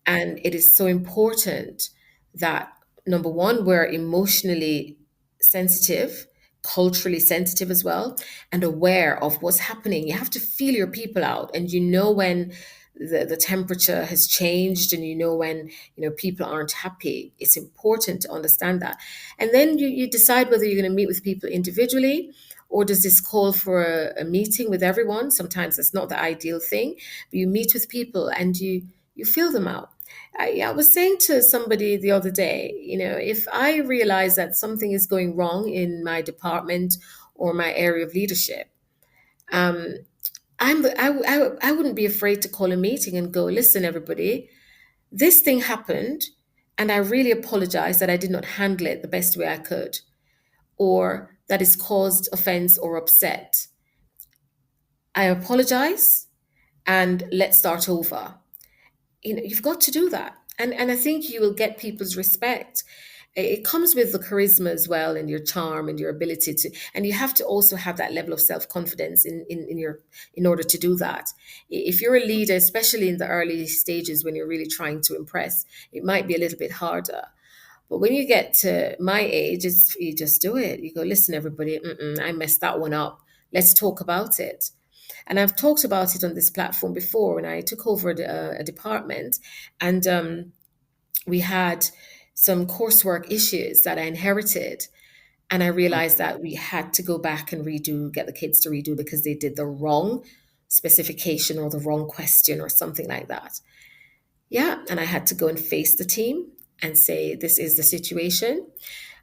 Speaker 2: And it is so important that, number one, we're emotionally sensitive, culturally sensitive as well, and aware of what's happening. You have to feel your people out, and you know when the temperature has changed, and you know when people aren't happy. It's important to understand that. And then you decide whether you're going to meet with people individually, or does this call for a meeting with everyone? Sometimes that's not the ideal thing, but you meet with people and you feel them out. I was saying to somebody the other day, if I realize that something is going wrong in my department or my area of leadership, um, I wouldn't be afraid to call a meeting and go, listen, everybody, this thing happened, and I really apologize that I did not handle it the best way I could, or that has caused offense or upset. I apologize, and let's start over. You've got to do that. And I think you will get people's respect. It comes with the charisma as well, and your charm and your ability to, and you have to also have that level of self-confidence in order to do that. If you're a leader, especially in the early stages when you're really trying to impress, it might be a little bit harder. But when you get to my age, you just do it. You go, listen, everybody, I messed that one up. Let's talk about it. And I've talked about it on this platform before when I took over a department, and we had some coursework issues that I inherited. And I realized that we had to go back and get the kids to redo because they did the wrong specification or the wrong question or something like that. Yeah. And I had to go and face the team and say, this is the situation.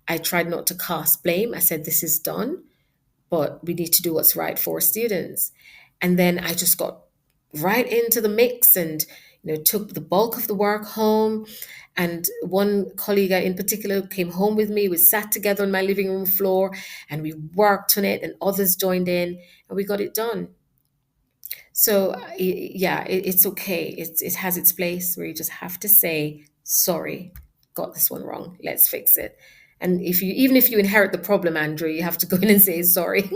Speaker 2: I tried not to cast blame. I said, this is done, but we need to do what's right for students. And then I just got right into the mix and took the bulk of the work home. And one colleague in particular came home with me. We sat together on my living room floor and we worked on it, and others joined in and we got it done. So yeah, it's okay. It has its place where you just have to say, sorry, got this one wrong. Let's fix it. And even if you inherit the problem, Andrew, you have to go in and say sorry.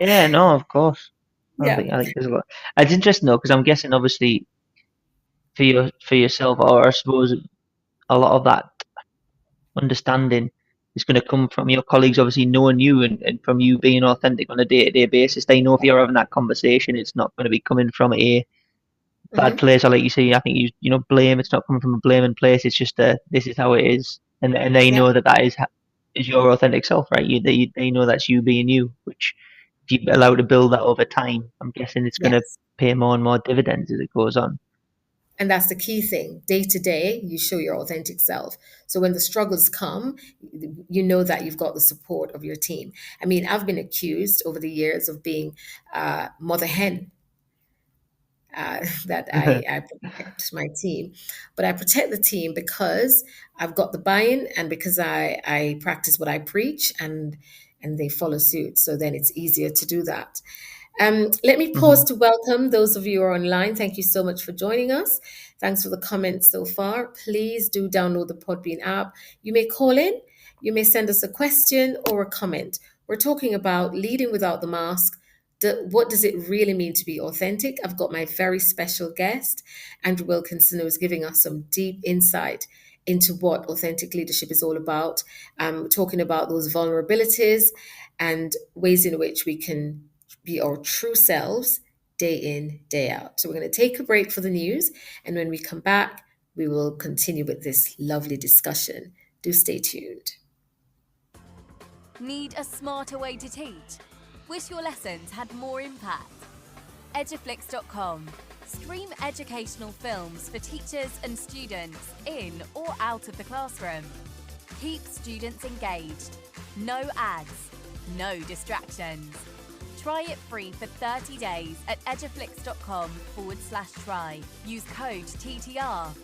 Speaker 3: Yeah, no, of course.
Speaker 2: Yeah.
Speaker 3: I think there's a lot. It's interesting though, because I'm guessing obviously for yourself, or I suppose a lot of that understanding is going to come from your colleagues obviously knowing you, and from you being authentic on a day-to-day basis. They know if you're having that conversation, it's not going to be coming from a bad place, or like you say, I think blame. It's not coming from a blaming place. It's just this is how it is, and they know that is your authentic self, right? They know that's you being you, which if you allow to build that over time, I'm guessing it's going to
Speaker 2: Yes.
Speaker 3: pay more and more dividends as it goes on.
Speaker 2: And that's the key thing. Day to day, you show your authentic self. So when the struggles come, you know that you've got the support of your team. I mean, I've been accused over the years of being mother hen, that I protect my team. But I protect the team because I've got the buy-in and because I practice what I preach, and they follow suit. So then it's easier to do that. Let me pause to welcome those of you who are online. Thank you so much for joining us. Thanks for the comments so far. Please do download the Podbean app. You may call in, you may send us a question or a comment. We're talking about leading without the mask. What does it really mean to be authentic? I've got my very special guest, Andrew Wilkinson, who is giving us some deep insight into what authentic leadership is all about, talking about those vulnerabilities and ways in which we can be our true selves day in, day out. So we're going to take a break for the news. And when we come back, we will continue with this lovely discussion. Do stay tuned.
Speaker 4: Need a smarter way to teach? Wish your lessons had more impact? Eduflix.com. Stream educational films for teachers and students in or out of the classroom. Keep students engaged. No ads. No distractions. Try it free for 30 days at eduflix.com/try. Use code TTR.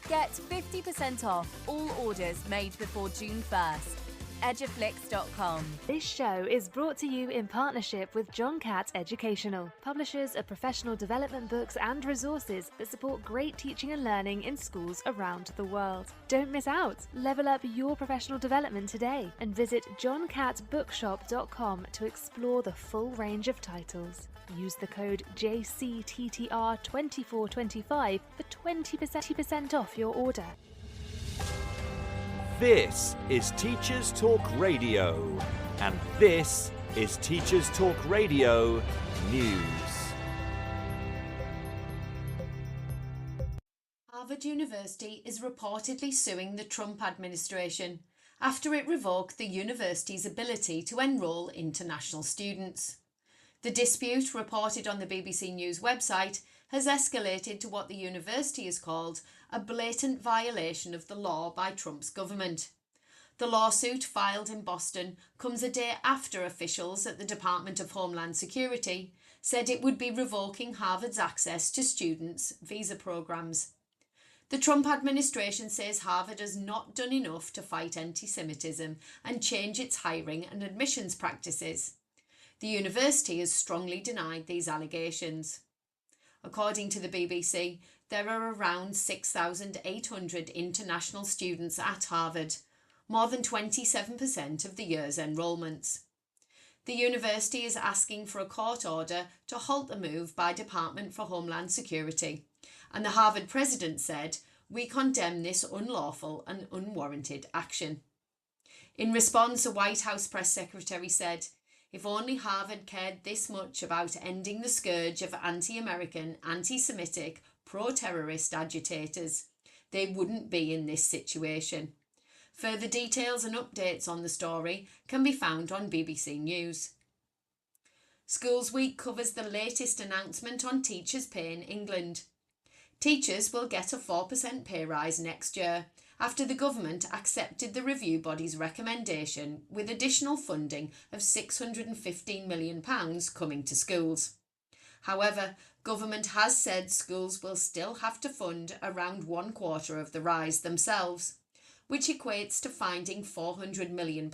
Speaker 4: Get 50% off all orders made before June 1st. Eduflix.com.
Speaker 5: This show is brought to you in partnership with John Catt Educational, publishers of professional development books and resources that support great teaching and learning in schools around the world. Don't miss out. Level up your professional development today and visit johncattbookshop.com to explore the full range of titles. Use the code JCTTR2425 for 20% off your order.
Speaker 1: This is Teachers Talk Radio, and this is Teachers Talk Radio News.
Speaker 6: Harvard University is reportedly suing the Trump administration after it revoked the university's ability to enrol international students. The dispute, reported on the BBC News website, has escalated to what the university has called a blatant violation of the law by Trump's government. The lawsuit, filed in Boston, comes a day after officials at the Department of Homeland Security said it would be revoking Harvard's access to students' visa programs. The Trump administration says Harvard has not done enough to fight anti-Semitism and change its hiring and admissions practices. The university has strongly denied these allegations. According to the BBC, there are around 6,800 international students at Harvard, more than 27% of the year's enrolments. The university is asking for a court order to halt the move by Department for Homeland Security, and the Harvard president said, "We condemn this unlawful and unwarranted action." In response, a White House press secretary said, "If only Harvard cared this much about ending the scourge of anti-American, anti-Semitic, pro-terrorist agitators, they wouldn't be in this situation." Further details and updates on the story can be found on BBC News. Schools Week covers the latest announcement on teachers' pay in England. Teachers will get a 4% pay rise next year after the government accepted the review body's recommendation with additional funding of £615 million coming to schools. However, government has said schools will still have to fund around 1/4 of the rise themselves, which equates to finding £400 million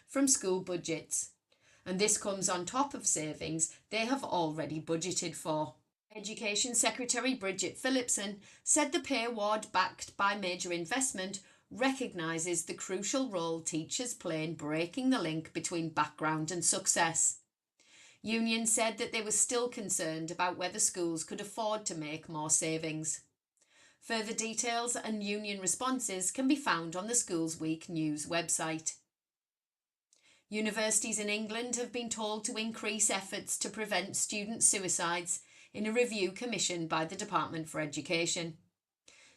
Speaker 6: from school budgets. And this comes on top of savings they have already budgeted for. Education Secretary Bridget Phillipson said the pay award, backed by major investment, recognises the crucial role teachers play in breaking the link between background and success. Unions said that they were still concerned about whether schools could afford to make more savings. Further details and union responses can be found on the Schools Week News website. Universities in England have been told to increase efforts to prevent student suicides in a review commissioned by the Department for Education.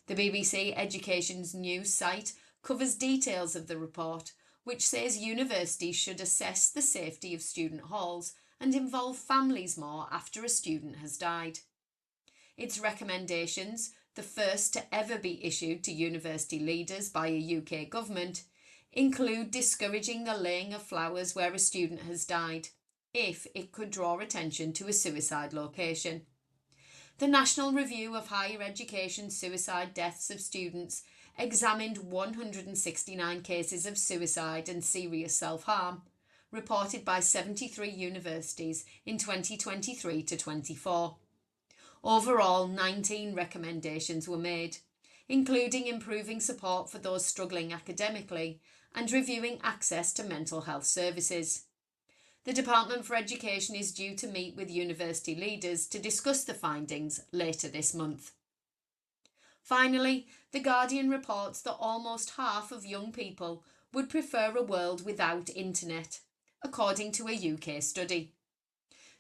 Speaker 6: The BBC Education's news site covers details of the report, which says universities should assess the safety of student halls and involve families more after a student has died. Its recommendations, the first to ever be issued to university leaders by a UK government, include discouraging the laying of flowers where a student has died, if it could draw attention to a suicide location. The National Review of Higher Education Suicide Deaths of Students examined 169 cases of suicide and serious self-harm, reported by 73 universities in 2023 to 24. Overall, 19 recommendations were made, including improving support for those struggling academically and reviewing access to mental health services. The Department for Education is due to meet with university leaders to discuss the findings later this month. Finally, The Guardian reports that almost half of young people would prefer a world without internet, according to a UK study.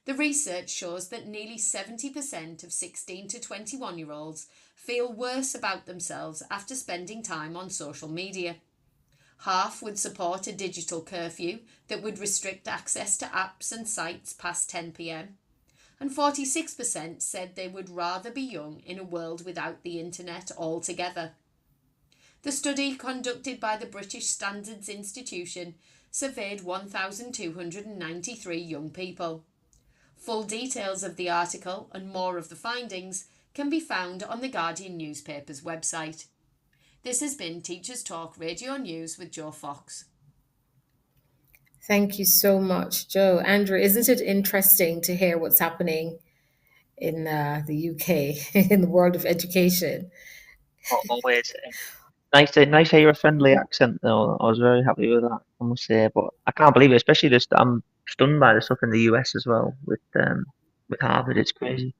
Speaker 6: The research shows that nearly 70% of 16 to 21-year-olds feel worse about themselves after spending time on social media. Half would support a digital curfew that would restrict access to apps and sites past 10 p.m, and 46% said they would rather be young in a world without the internet altogether. The study, conducted by the British Standards Institution, surveyed 1,293 young people. Full details of the article and more of the findings can be found on the Guardian newspaper's website. This has been Teachers Talk Radio News with Joe Fox.
Speaker 2: Thank you so much, Joe. Andrew, isn't it interesting to hear what's happening in the UK, in the world of education?
Speaker 3: Always. Nice to hear a friendly accent, though. I was very happy with that, I must say. But I can't believe it, especially just I'm stunned by the stuff in the US as well with Harvard. It's crazy.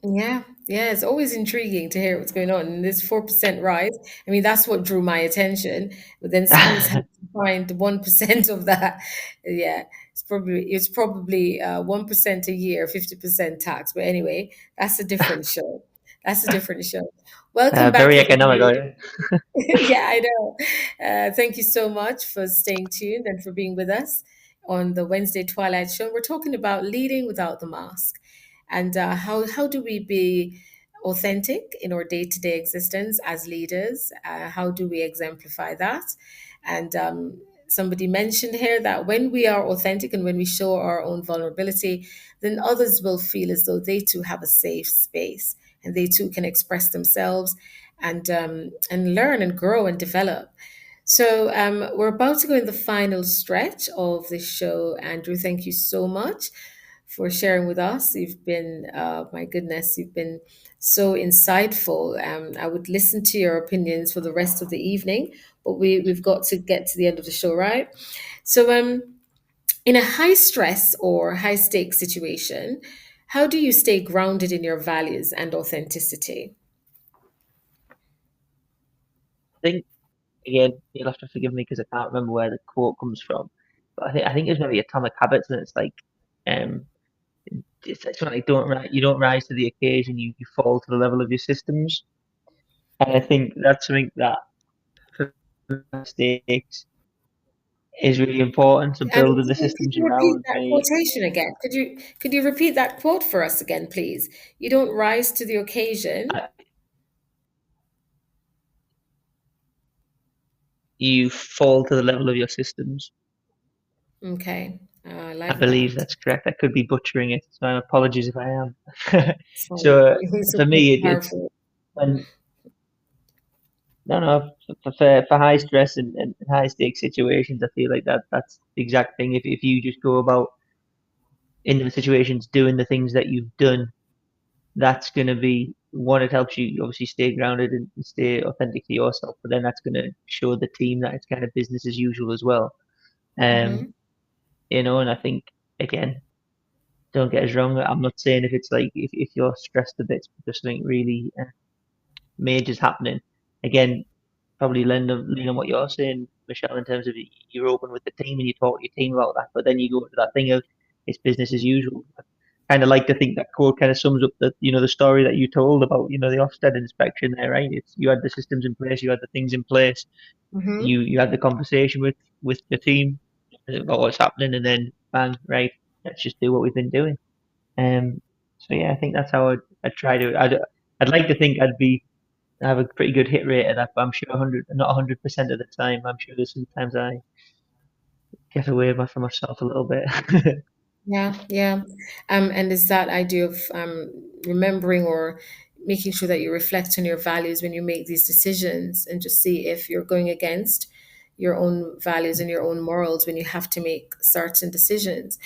Speaker 2: Yeah, it's always intriguing to hear what's going on. And this 4% rise, I mean, that's what drew my attention. But then schools have to find 1% of that. Yeah, it's probably 1% a year, 50% tax. But anyway, that's a different show. Welcome back,
Speaker 3: Very
Speaker 2: everybody.
Speaker 3: economical.
Speaker 2: Yeah, I know. Thank you so much for staying tuned and for being with us on the Wednesday Twilight Show. We're talking about leading without the mask, and how do we be authentic in our day-to-day existence as leaders? How do we exemplify that? And somebody mentioned here that when we are authentic and when we show our own vulnerability, then others will feel as though they too have a safe space and they too can express themselves and learn and grow and develop. So we're about to go in the final stretch of this show. Andrew, thank you so much for sharing with us. You've been, my goodness, you've been so insightful. I would listen to your opinions for the rest of the evening, but we've got to get to the end of the show, right? So, in a high stress or high stakes situation, how do you stay grounded in your values and authenticity?
Speaker 3: I think, again, you'll have to forgive me because I can't remember where the quote comes from. But I think it's maybe Atomic Habits, and it's like, um, it's like you don't rise to the occasion, you fall to the level of your systems. And I think that's something that for mistakes is really important to
Speaker 2: And
Speaker 3: build the
Speaker 2: could
Speaker 3: systems
Speaker 2: you repeat
Speaker 3: around
Speaker 2: that
Speaker 3: me.
Speaker 2: quotation again? Could you repeat that quote for us again, please? You don't rise to the occasion.
Speaker 3: You fall to the level of your systems.
Speaker 2: Okay, I
Speaker 3: I
Speaker 2: like
Speaker 3: believe
Speaker 2: that.
Speaker 3: that's correct. I could be butchering it, so apologies if I am.
Speaker 2: So
Speaker 3: So
Speaker 2: it's
Speaker 3: for
Speaker 2: a
Speaker 3: me, it's
Speaker 2: powerful.
Speaker 3: when no, no, for high stress and high stakes situations, I feel like that's the exact thing. If you just go about in the situations doing the things that you've done, that's going to be one. It helps you obviously stay grounded and stay authentic to yourself, but then that's going to show the team that it's kind of business as usual as well. Um,
Speaker 2: Mhm.
Speaker 3: and I think again, don't get us wrong. I'm not saying if it's like if you're stressed a bit because something really major's happening. Again, probably lean on what you're saying, Michelle, in terms of you're open with the team and you talk to your team about that. But then you go to that thing of it's business as usual. I kind of like to think that quote kind of sums up the story that you told about the Ofsted inspection there, right? It's you had the systems in place, you had the things in place,
Speaker 2: Mhm.
Speaker 3: you had the conversation with the team about what's happening, and then bang, right? Let's just do what we've been doing. So yeah, I think that's how I'd try to. I'd like to think I have a pretty good hit rate at that, but I'm sure 100, not 100% of the time. I'm sure there's sometimes I get away from myself a little bit.
Speaker 2: Yeah, yeah. And it's that idea of remembering or making sure that you reflect on your values when you make these decisions and just see if you're going against your own values and your own morals when you have to make certain decisions.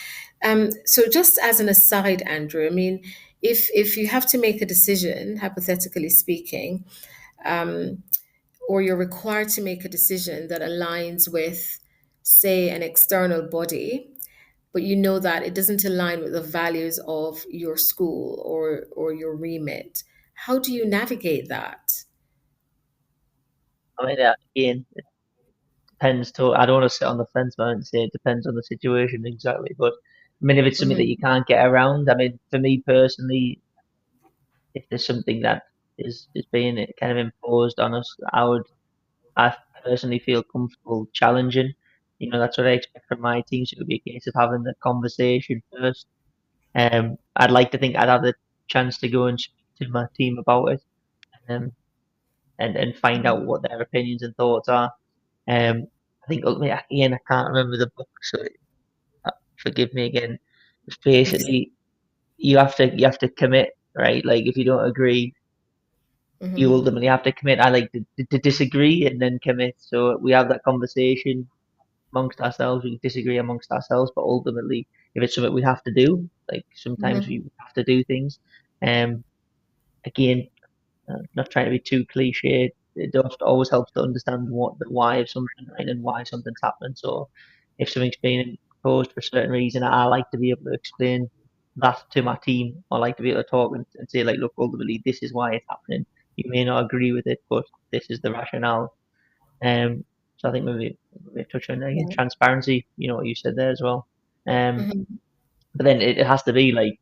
Speaker 2: So just as an aside, Andrew, I mean, if you have to make a decision, hypothetically speaking, um, or you're required to make a decision that aligns with, say, an external body, but you know that it doesn't align with the values of your school or your remit. How do you navigate that?
Speaker 3: I mean, again, it depends. I don't want to sit on the fence, man, and say it depends on the situation exactly. But I mean, if it's something that
Speaker 2: Hmm.
Speaker 3: you can't get around, I mean, for me personally, if there's something that is being kind of imposed on us, I personally feel comfortable challenging. That's what I expect from my team. So it would be a case of having the conversation first. I'd like to think I'd have the chance to go and speak to my team about it, um, and find out what their opinions and thoughts are. I think ultimately, again, I can't remember the book, so forgive me again. It's basically you have to commit, right? Like if you don't agree, you
Speaker 2: Hmm.
Speaker 3: ultimately have to commit. I like to disagree and then commit. So we have that conversation amongst ourselves. We disagree amongst ourselves, but ultimately, if it's something we have to do, like sometimes
Speaker 2: Hmm.
Speaker 3: we have to do things. Um, Again, not trying to be too cliche. It just always helps to understand what the why of something, right, and why something's happening. So, if something's being imposed for a certain reason, I like to be able to explain that to my team. I like to be able to talk and say, like, look, ultimately, this is why it's happening. You may not agree with it, but this is the rationale. So I think maybe we touch on again
Speaker 2: Yeah.
Speaker 3: transparency. You know what you said there as well. Um,
Speaker 2: Hmm.
Speaker 3: but then it has to be like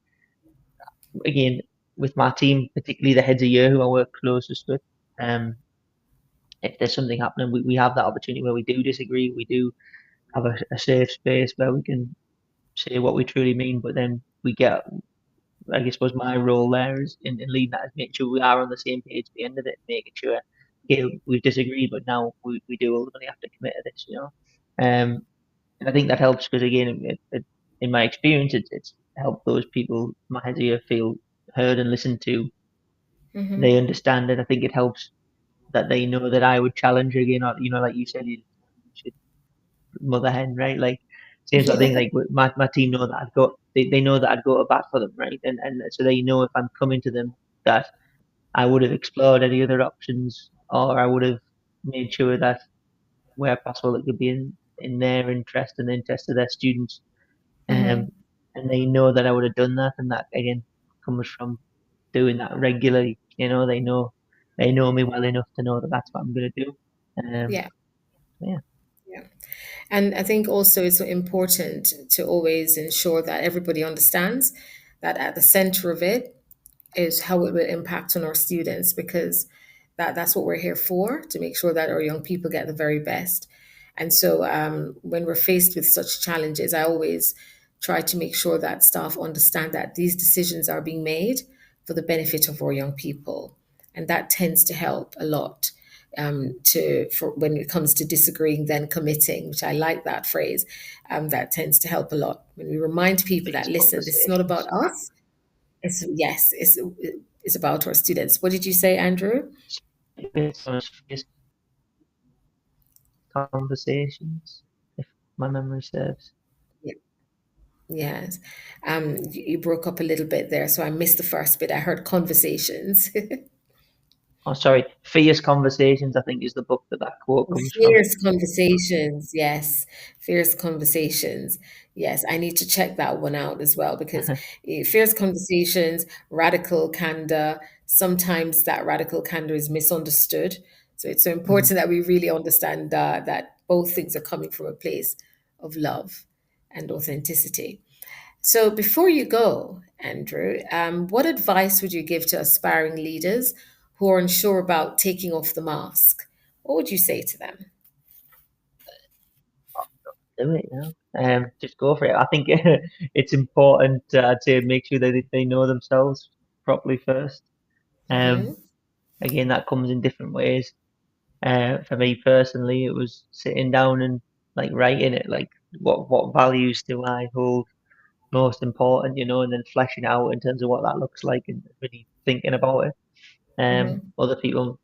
Speaker 3: again with my team, particularly the heads of year who I work closest with. Um, if there's something happening, we have that opportunity where we do disagree. We do have a safe space where we can say what we truly mean. But then we get, I guess, was my role there is in leading that is making sure we are on the same page at the end of it, making sure okay, we've disagreed, but now we do ultimately have to commit to this. And I think that helps because again, in my experience, it's helped those people, my heads here, feel heard and listened to. They
Speaker 2: Hmm.
Speaker 3: understand it. I think it helps that they know that I would challenge again. Or, like you said, you should mother hen, right? Like same sort of thing. Like my team know that I've got they know that I'd go to bat for them, right? And so they know if I'm coming to them that I would have explored any other options, or I would have made sure that where possible it could be in their interest and the interest of their students.
Speaker 2: Mhm.
Speaker 3: And they know that I would have done that, and that again comes from doing that regularly. They know me well enough to know that that's what I'm going to do. Um,
Speaker 2: Yeah.
Speaker 3: yeah,
Speaker 2: Yeah. And I think also it's important to always ensure that everybody understands that at the center of it is how it will impact on our students, because that's what we're here for, to make sure that our young people get the very best. And so when we're faced with such challenges, I always try to make sure that staff understand that these decisions are being made for the benefit of our young people. And that tends to help a lot, for when it comes to disagreeing then committing, which I like that phrase. That tends to help a lot when we remind people that,
Speaker 3: these
Speaker 2: listen, this is not about
Speaker 3: conversations,
Speaker 2: us. It's yes, it's about our students. What did you say, Andrew?
Speaker 3: it's these conversations, if my memory serves.
Speaker 2: Yeah. Yes. You broke up a little bit there, so I missed the first bit. I heard conversations.
Speaker 3: Oh, sorry, Fierce Conversations, I think, is the book that quote comes from.
Speaker 2: Fierce conversations, yes. Fierce conversations. Yes, I need to check that one out as well, because fierce conversations, radical candor, sometimes that radical candor is misunderstood. So it's so
Speaker 3: Mhm.
Speaker 2: important that we really understand that both things are coming from a place of love and authenticity. So before you go, Andrew, what advice would you give to aspiring leaders who are unsure about taking off the mask? What would you say to them?
Speaker 3: Do it, just go for it. I think it's important to make sure that they know themselves properly first. Um,
Speaker 2: Hmm.
Speaker 3: Again, that comes in different ways. For me personally, it was sitting down and like writing it, like what values do I hold most important, and then fleshing out in terms of what that looks like and really thinking about it.
Speaker 2: Hmm.
Speaker 3: Other people,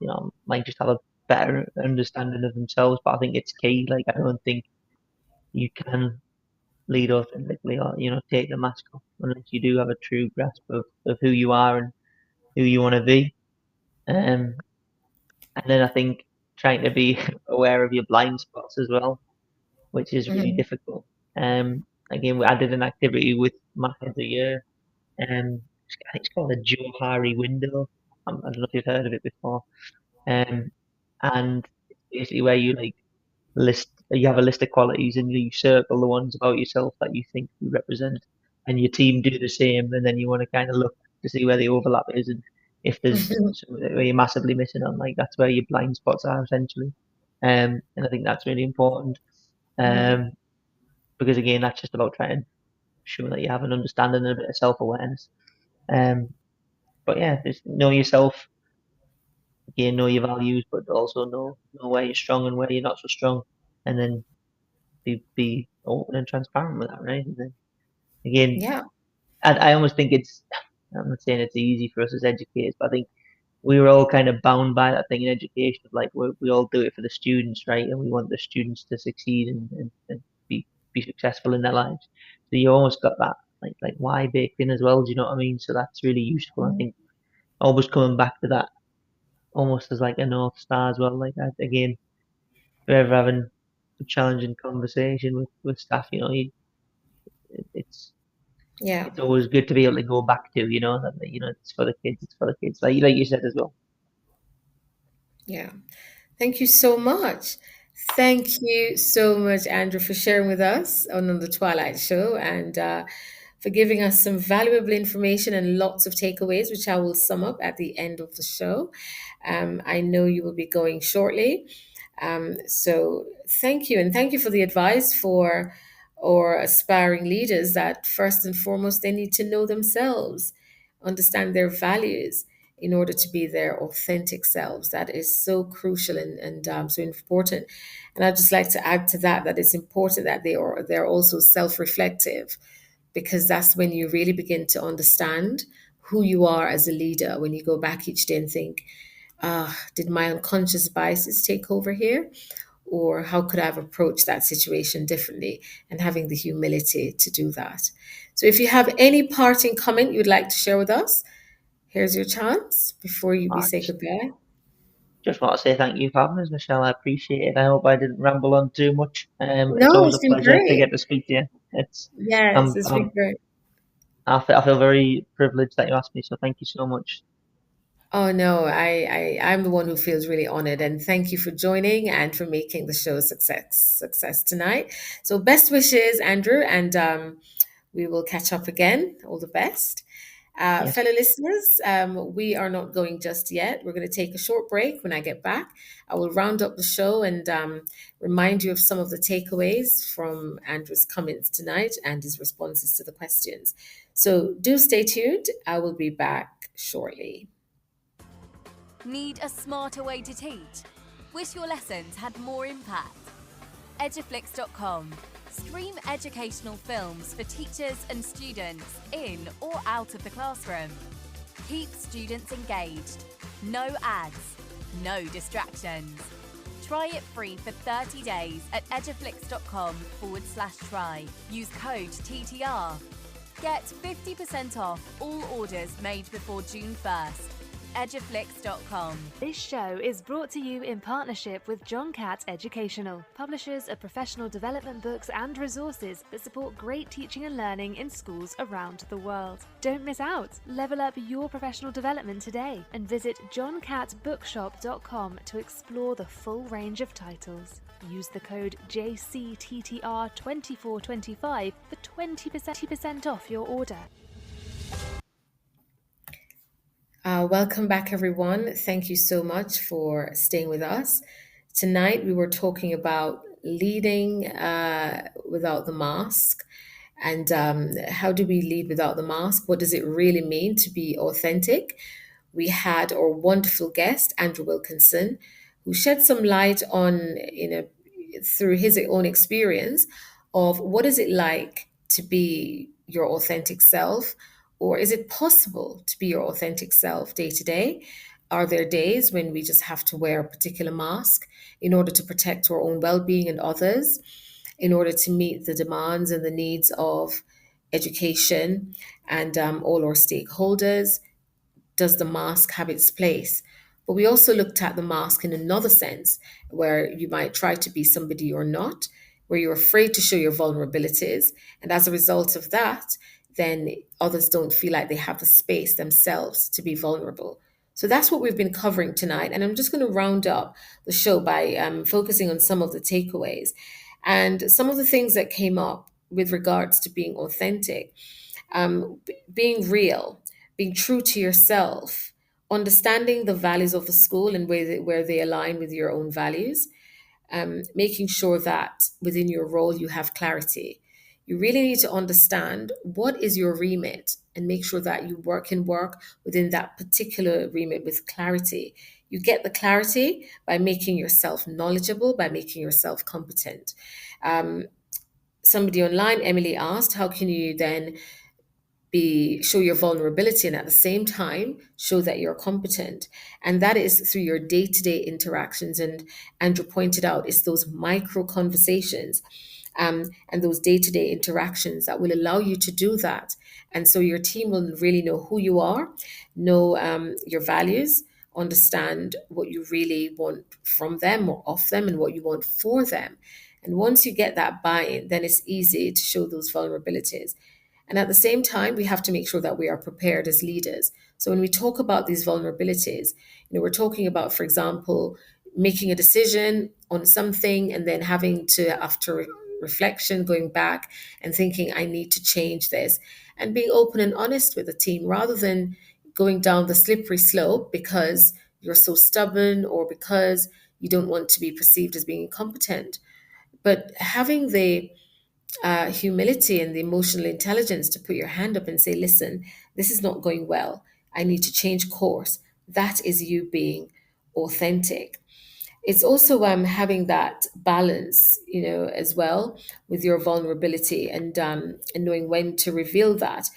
Speaker 3: might just have a better understanding of themselves, but I think it's key. Like, I don't think you can lead authentically or, take the mask off unless you do have a true grasp of who you are and who you want to be. Um, and then I think trying to be aware of your blind spots as well, which is really
Speaker 2: Hmm.
Speaker 3: difficult. Again, I did an activity with my head of the year. I think it's called a Johari window. I don't know if you've heard of it before. Um, and it's basically where you have a list of qualities and you circle the ones about yourself that you think you represent, and your team do the same, and then you want to kind of look to see where the overlap is and if there's something where you're massively missing on, like that's where your blind spots are essentially. And I think that's really important.
Speaker 2: Hmm.
Speaker 3: Um, because again, that's just about trying to show that you have an understanding and a bit of self-awareness. Um, but yeah, just know yourself, again, know your values, but also know where you're strong and where you're not so strong, and then be open and transparent with that, right? And then again,
Speaker 2: Yeah.
Speaker 3: I almost think I'm not saying it's easy for us as educators, but I think we were all kind of bound by that thing in education of like we all do it for the students, right? And we want the students to succeed and be successful in their lives. So you almost got that like why baked in as well. Do you know what I mean? So that's really useful. I think always coming back to that almost as like a north star as well. Like again, if you're ever having a challenging conversation with staff, it's
Speaker 2: Yeah.
Speaker 3: it's always good to be able to go back to, that it's for the kids, it's for the kids, like you said as well.
Speaker 2: Yeah. Thank you so much. Thank you so much, Andrew, for sharing with us on the Twilight Show, and for giving us some valuable information and lots of takeaways, which I will sum up at the end of the show. I know you will be going shortly. So thank you. And thank you for the advice for or aspiring leaders that first and foremost, they need to know themselves, understand their values in order to be their authentic selves. That is so crucial and so important. And I'd just like to add to that that it's important that they're also self-reflective, because that's when you really begin to understand who you are as a leader. When you go back each day and think, did my unconscious biases take over here? Or how could I have approached that situation differently? And having the humility to do that. So if you have any parting comment you'd like to share with us, here's your chance before we
Speaker 3: I
Speaker 2: say goodbye.
Speaker 3: just want to say thank you for having us, Michelle. I appreciate it. I hope I didn't ramble on too much. It's
Speaker 2: No,
Speaker 3: always
Speaker 2: it's
Speaker 3: a
Speaker 2: been
Speaker 3: pleasure to
Speaker 2: great.
Speaker 3: get to speak to you.
Speaker 2: Yes, it's been great.
Speaker 3: I feel very privileged that you asked me, so thank you so much.
Speaker 2: Oh no, I'm the one who feels really honored, and thank you for joining and for making the show a success tonight. So best wishes, Andrew, and we will catch up again. All the best.
Speaker 3: Yes.
Speaker 2: Fellow listeners, we are not going just yet. We're going to take a short break. When I get back, I will round up the show and remind you of some of the takeaways from Andrew's comments tonight and his responses to the questions. So do stay tuned. I will be back shortly.
Speaker 4: Need a smarter way to teach? Wish your lessons had more impact? Eduflix.com. Stream educational films for teachers and students in or out of the classroom. Keep students engaged. No ads, no distractions. Try it free for 30 days at eduflix.com/try. Use code TTR. Get 50% off all orders made before June 1st. Eduflix.com.
Speaker 5: This show is brought to you in partnership with John Catt Educational, publishers of professional development books and resources that support great teaching and learning in schools around the world. Don't miss out. Level up your professional development today and visit johncattbookshop.com to explore the full range of titles. Use the code JCTTR2425 for 20% off your order.
Speaker 2: Welcome back, everyone. Thank you so much for staying with us. Tonight, we were talking about leading without the mask. And how do we lead without the mask? What does it really mean to be authentic? We had our wonderful guest, Andrew Wilkinson, who shed some light on, through his own experience of what is it like to be your authentic self, or is it possible to be your authentic self day to day? Are there days when we just have to wear a particular mask in order to protect our own well-being and others, in order to meet the demands and the needs of education and all our stakeholders? Does the mask have its place? But we also looked at the mask in another sense, where you might try to be somebody you're not, where you're afraid to show your vulnerabilities. And as a result of that, then others don't feel like they have the space themselves to be vulnerable. So that's what we've been covering tonight. And I'm just going to round up the show by focusing on some of the takeaways and some of the things that came up with regards to being authentic, being real, being true to yourself, understanding the values of the school and where they align with your own values, making sure that within your role you have clarity. You really need to understand what is your remit and make sure that you can work within that particular remit with clarity. You get the clarity by making yourself knowledgeable, by making yourself competent. Somebody online, Emily, asked, how can you then show your vulnerability and at the same time show that you're competent? And that is through your day-to-day interactions. And Andrew pointed out it's those micro conversations and those day-to-day interactions that will allow you to do that. And so your team will really know who you are, know your values, understand what you really want from them or of them, and what you want for them. And once you get that buy-in, then it's easy to show those vulnerabilities. And at the same time, we have to make sure that we are prepared as leaders. So when we talk about these vulnerabilities, we're talking about, for example, making a decision on something and then having to, after reflection, going back and thinking, I need to change this, and being open and honest with the team rather than going down the slippery slope because you're so stubborn or because you don't want to be perceived as being incompetent. But having the humility and the emotional intelligence to put your hand up and say, listen, this is not going well. I need to change course. That is you being authentic. It's also having that balance, as well with your vulnerability and knowing when to reveal that.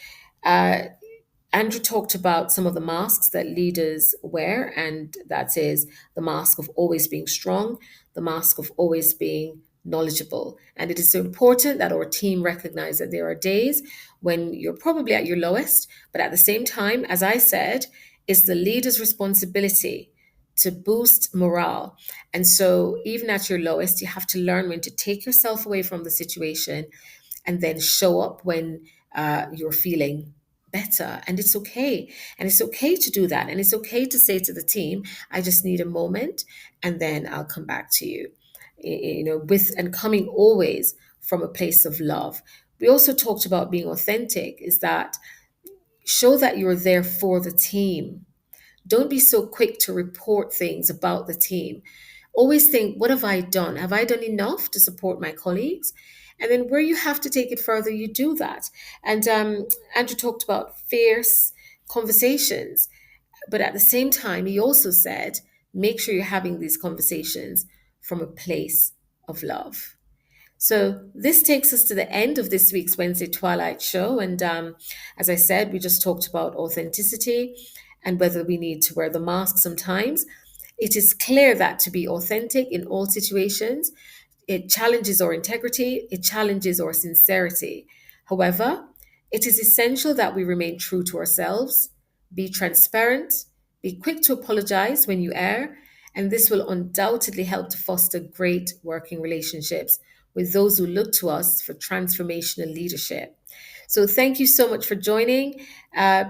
Speaker 2: Andrew talked about some of the masks that leaders wear, and that is the mask of always being strong, the mask of always being knowledgeable. And it is so important that our team recognize that there are days when you're probably at your lowest, but at the same time, as I said, it's the leader's responsibility to boost morale. And so, even at your lowest, you have to learn when to take yourself away from the situation and then show up when you're feeling better. And it's okay. And it's okay to do that. And it's okay to say to the team, I just need a moment and then I'll come back to you. With and coming always from a place of love. We also talked about being authentic, is that show that you're there for the team. Don't be so quick to report things about the team. Always think, what have I done? Have I done enough to support my colleagues? And then where you have to take it further, you do that. And Andrew talked about fierce conversations. But at the same time, he also said, make sure you're having these conversations from a place of love. So this takes us to the end of this week's Wednesday Twilight show. And as I said, we just talked about authenticity and whether we need to wear the mask sometimes. It is clear that to be authentic in all situations, it challenges our integrity, it challenges our sincerity. However, it is essential that we remain true to ourselves, be transparent, be quick to apologize when you err, and this will undoubtedly help to foster great working relationships with those who look to us for transformational leadership. So thank you so much for joining.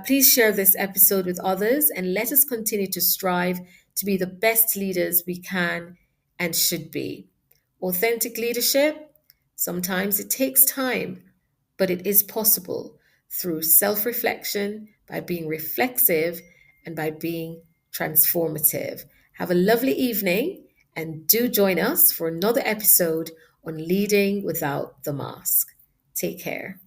Speaker 2: Please share this episode with others and let us continue to strive to be the best leaders we can and should be. Authentic leadership, sometimes it takes time, but it is possible through self-reflection, by being reflexive, and by being transformative. Have a lovely evening and do join us for another episode on Leading Without the Mask. Take care.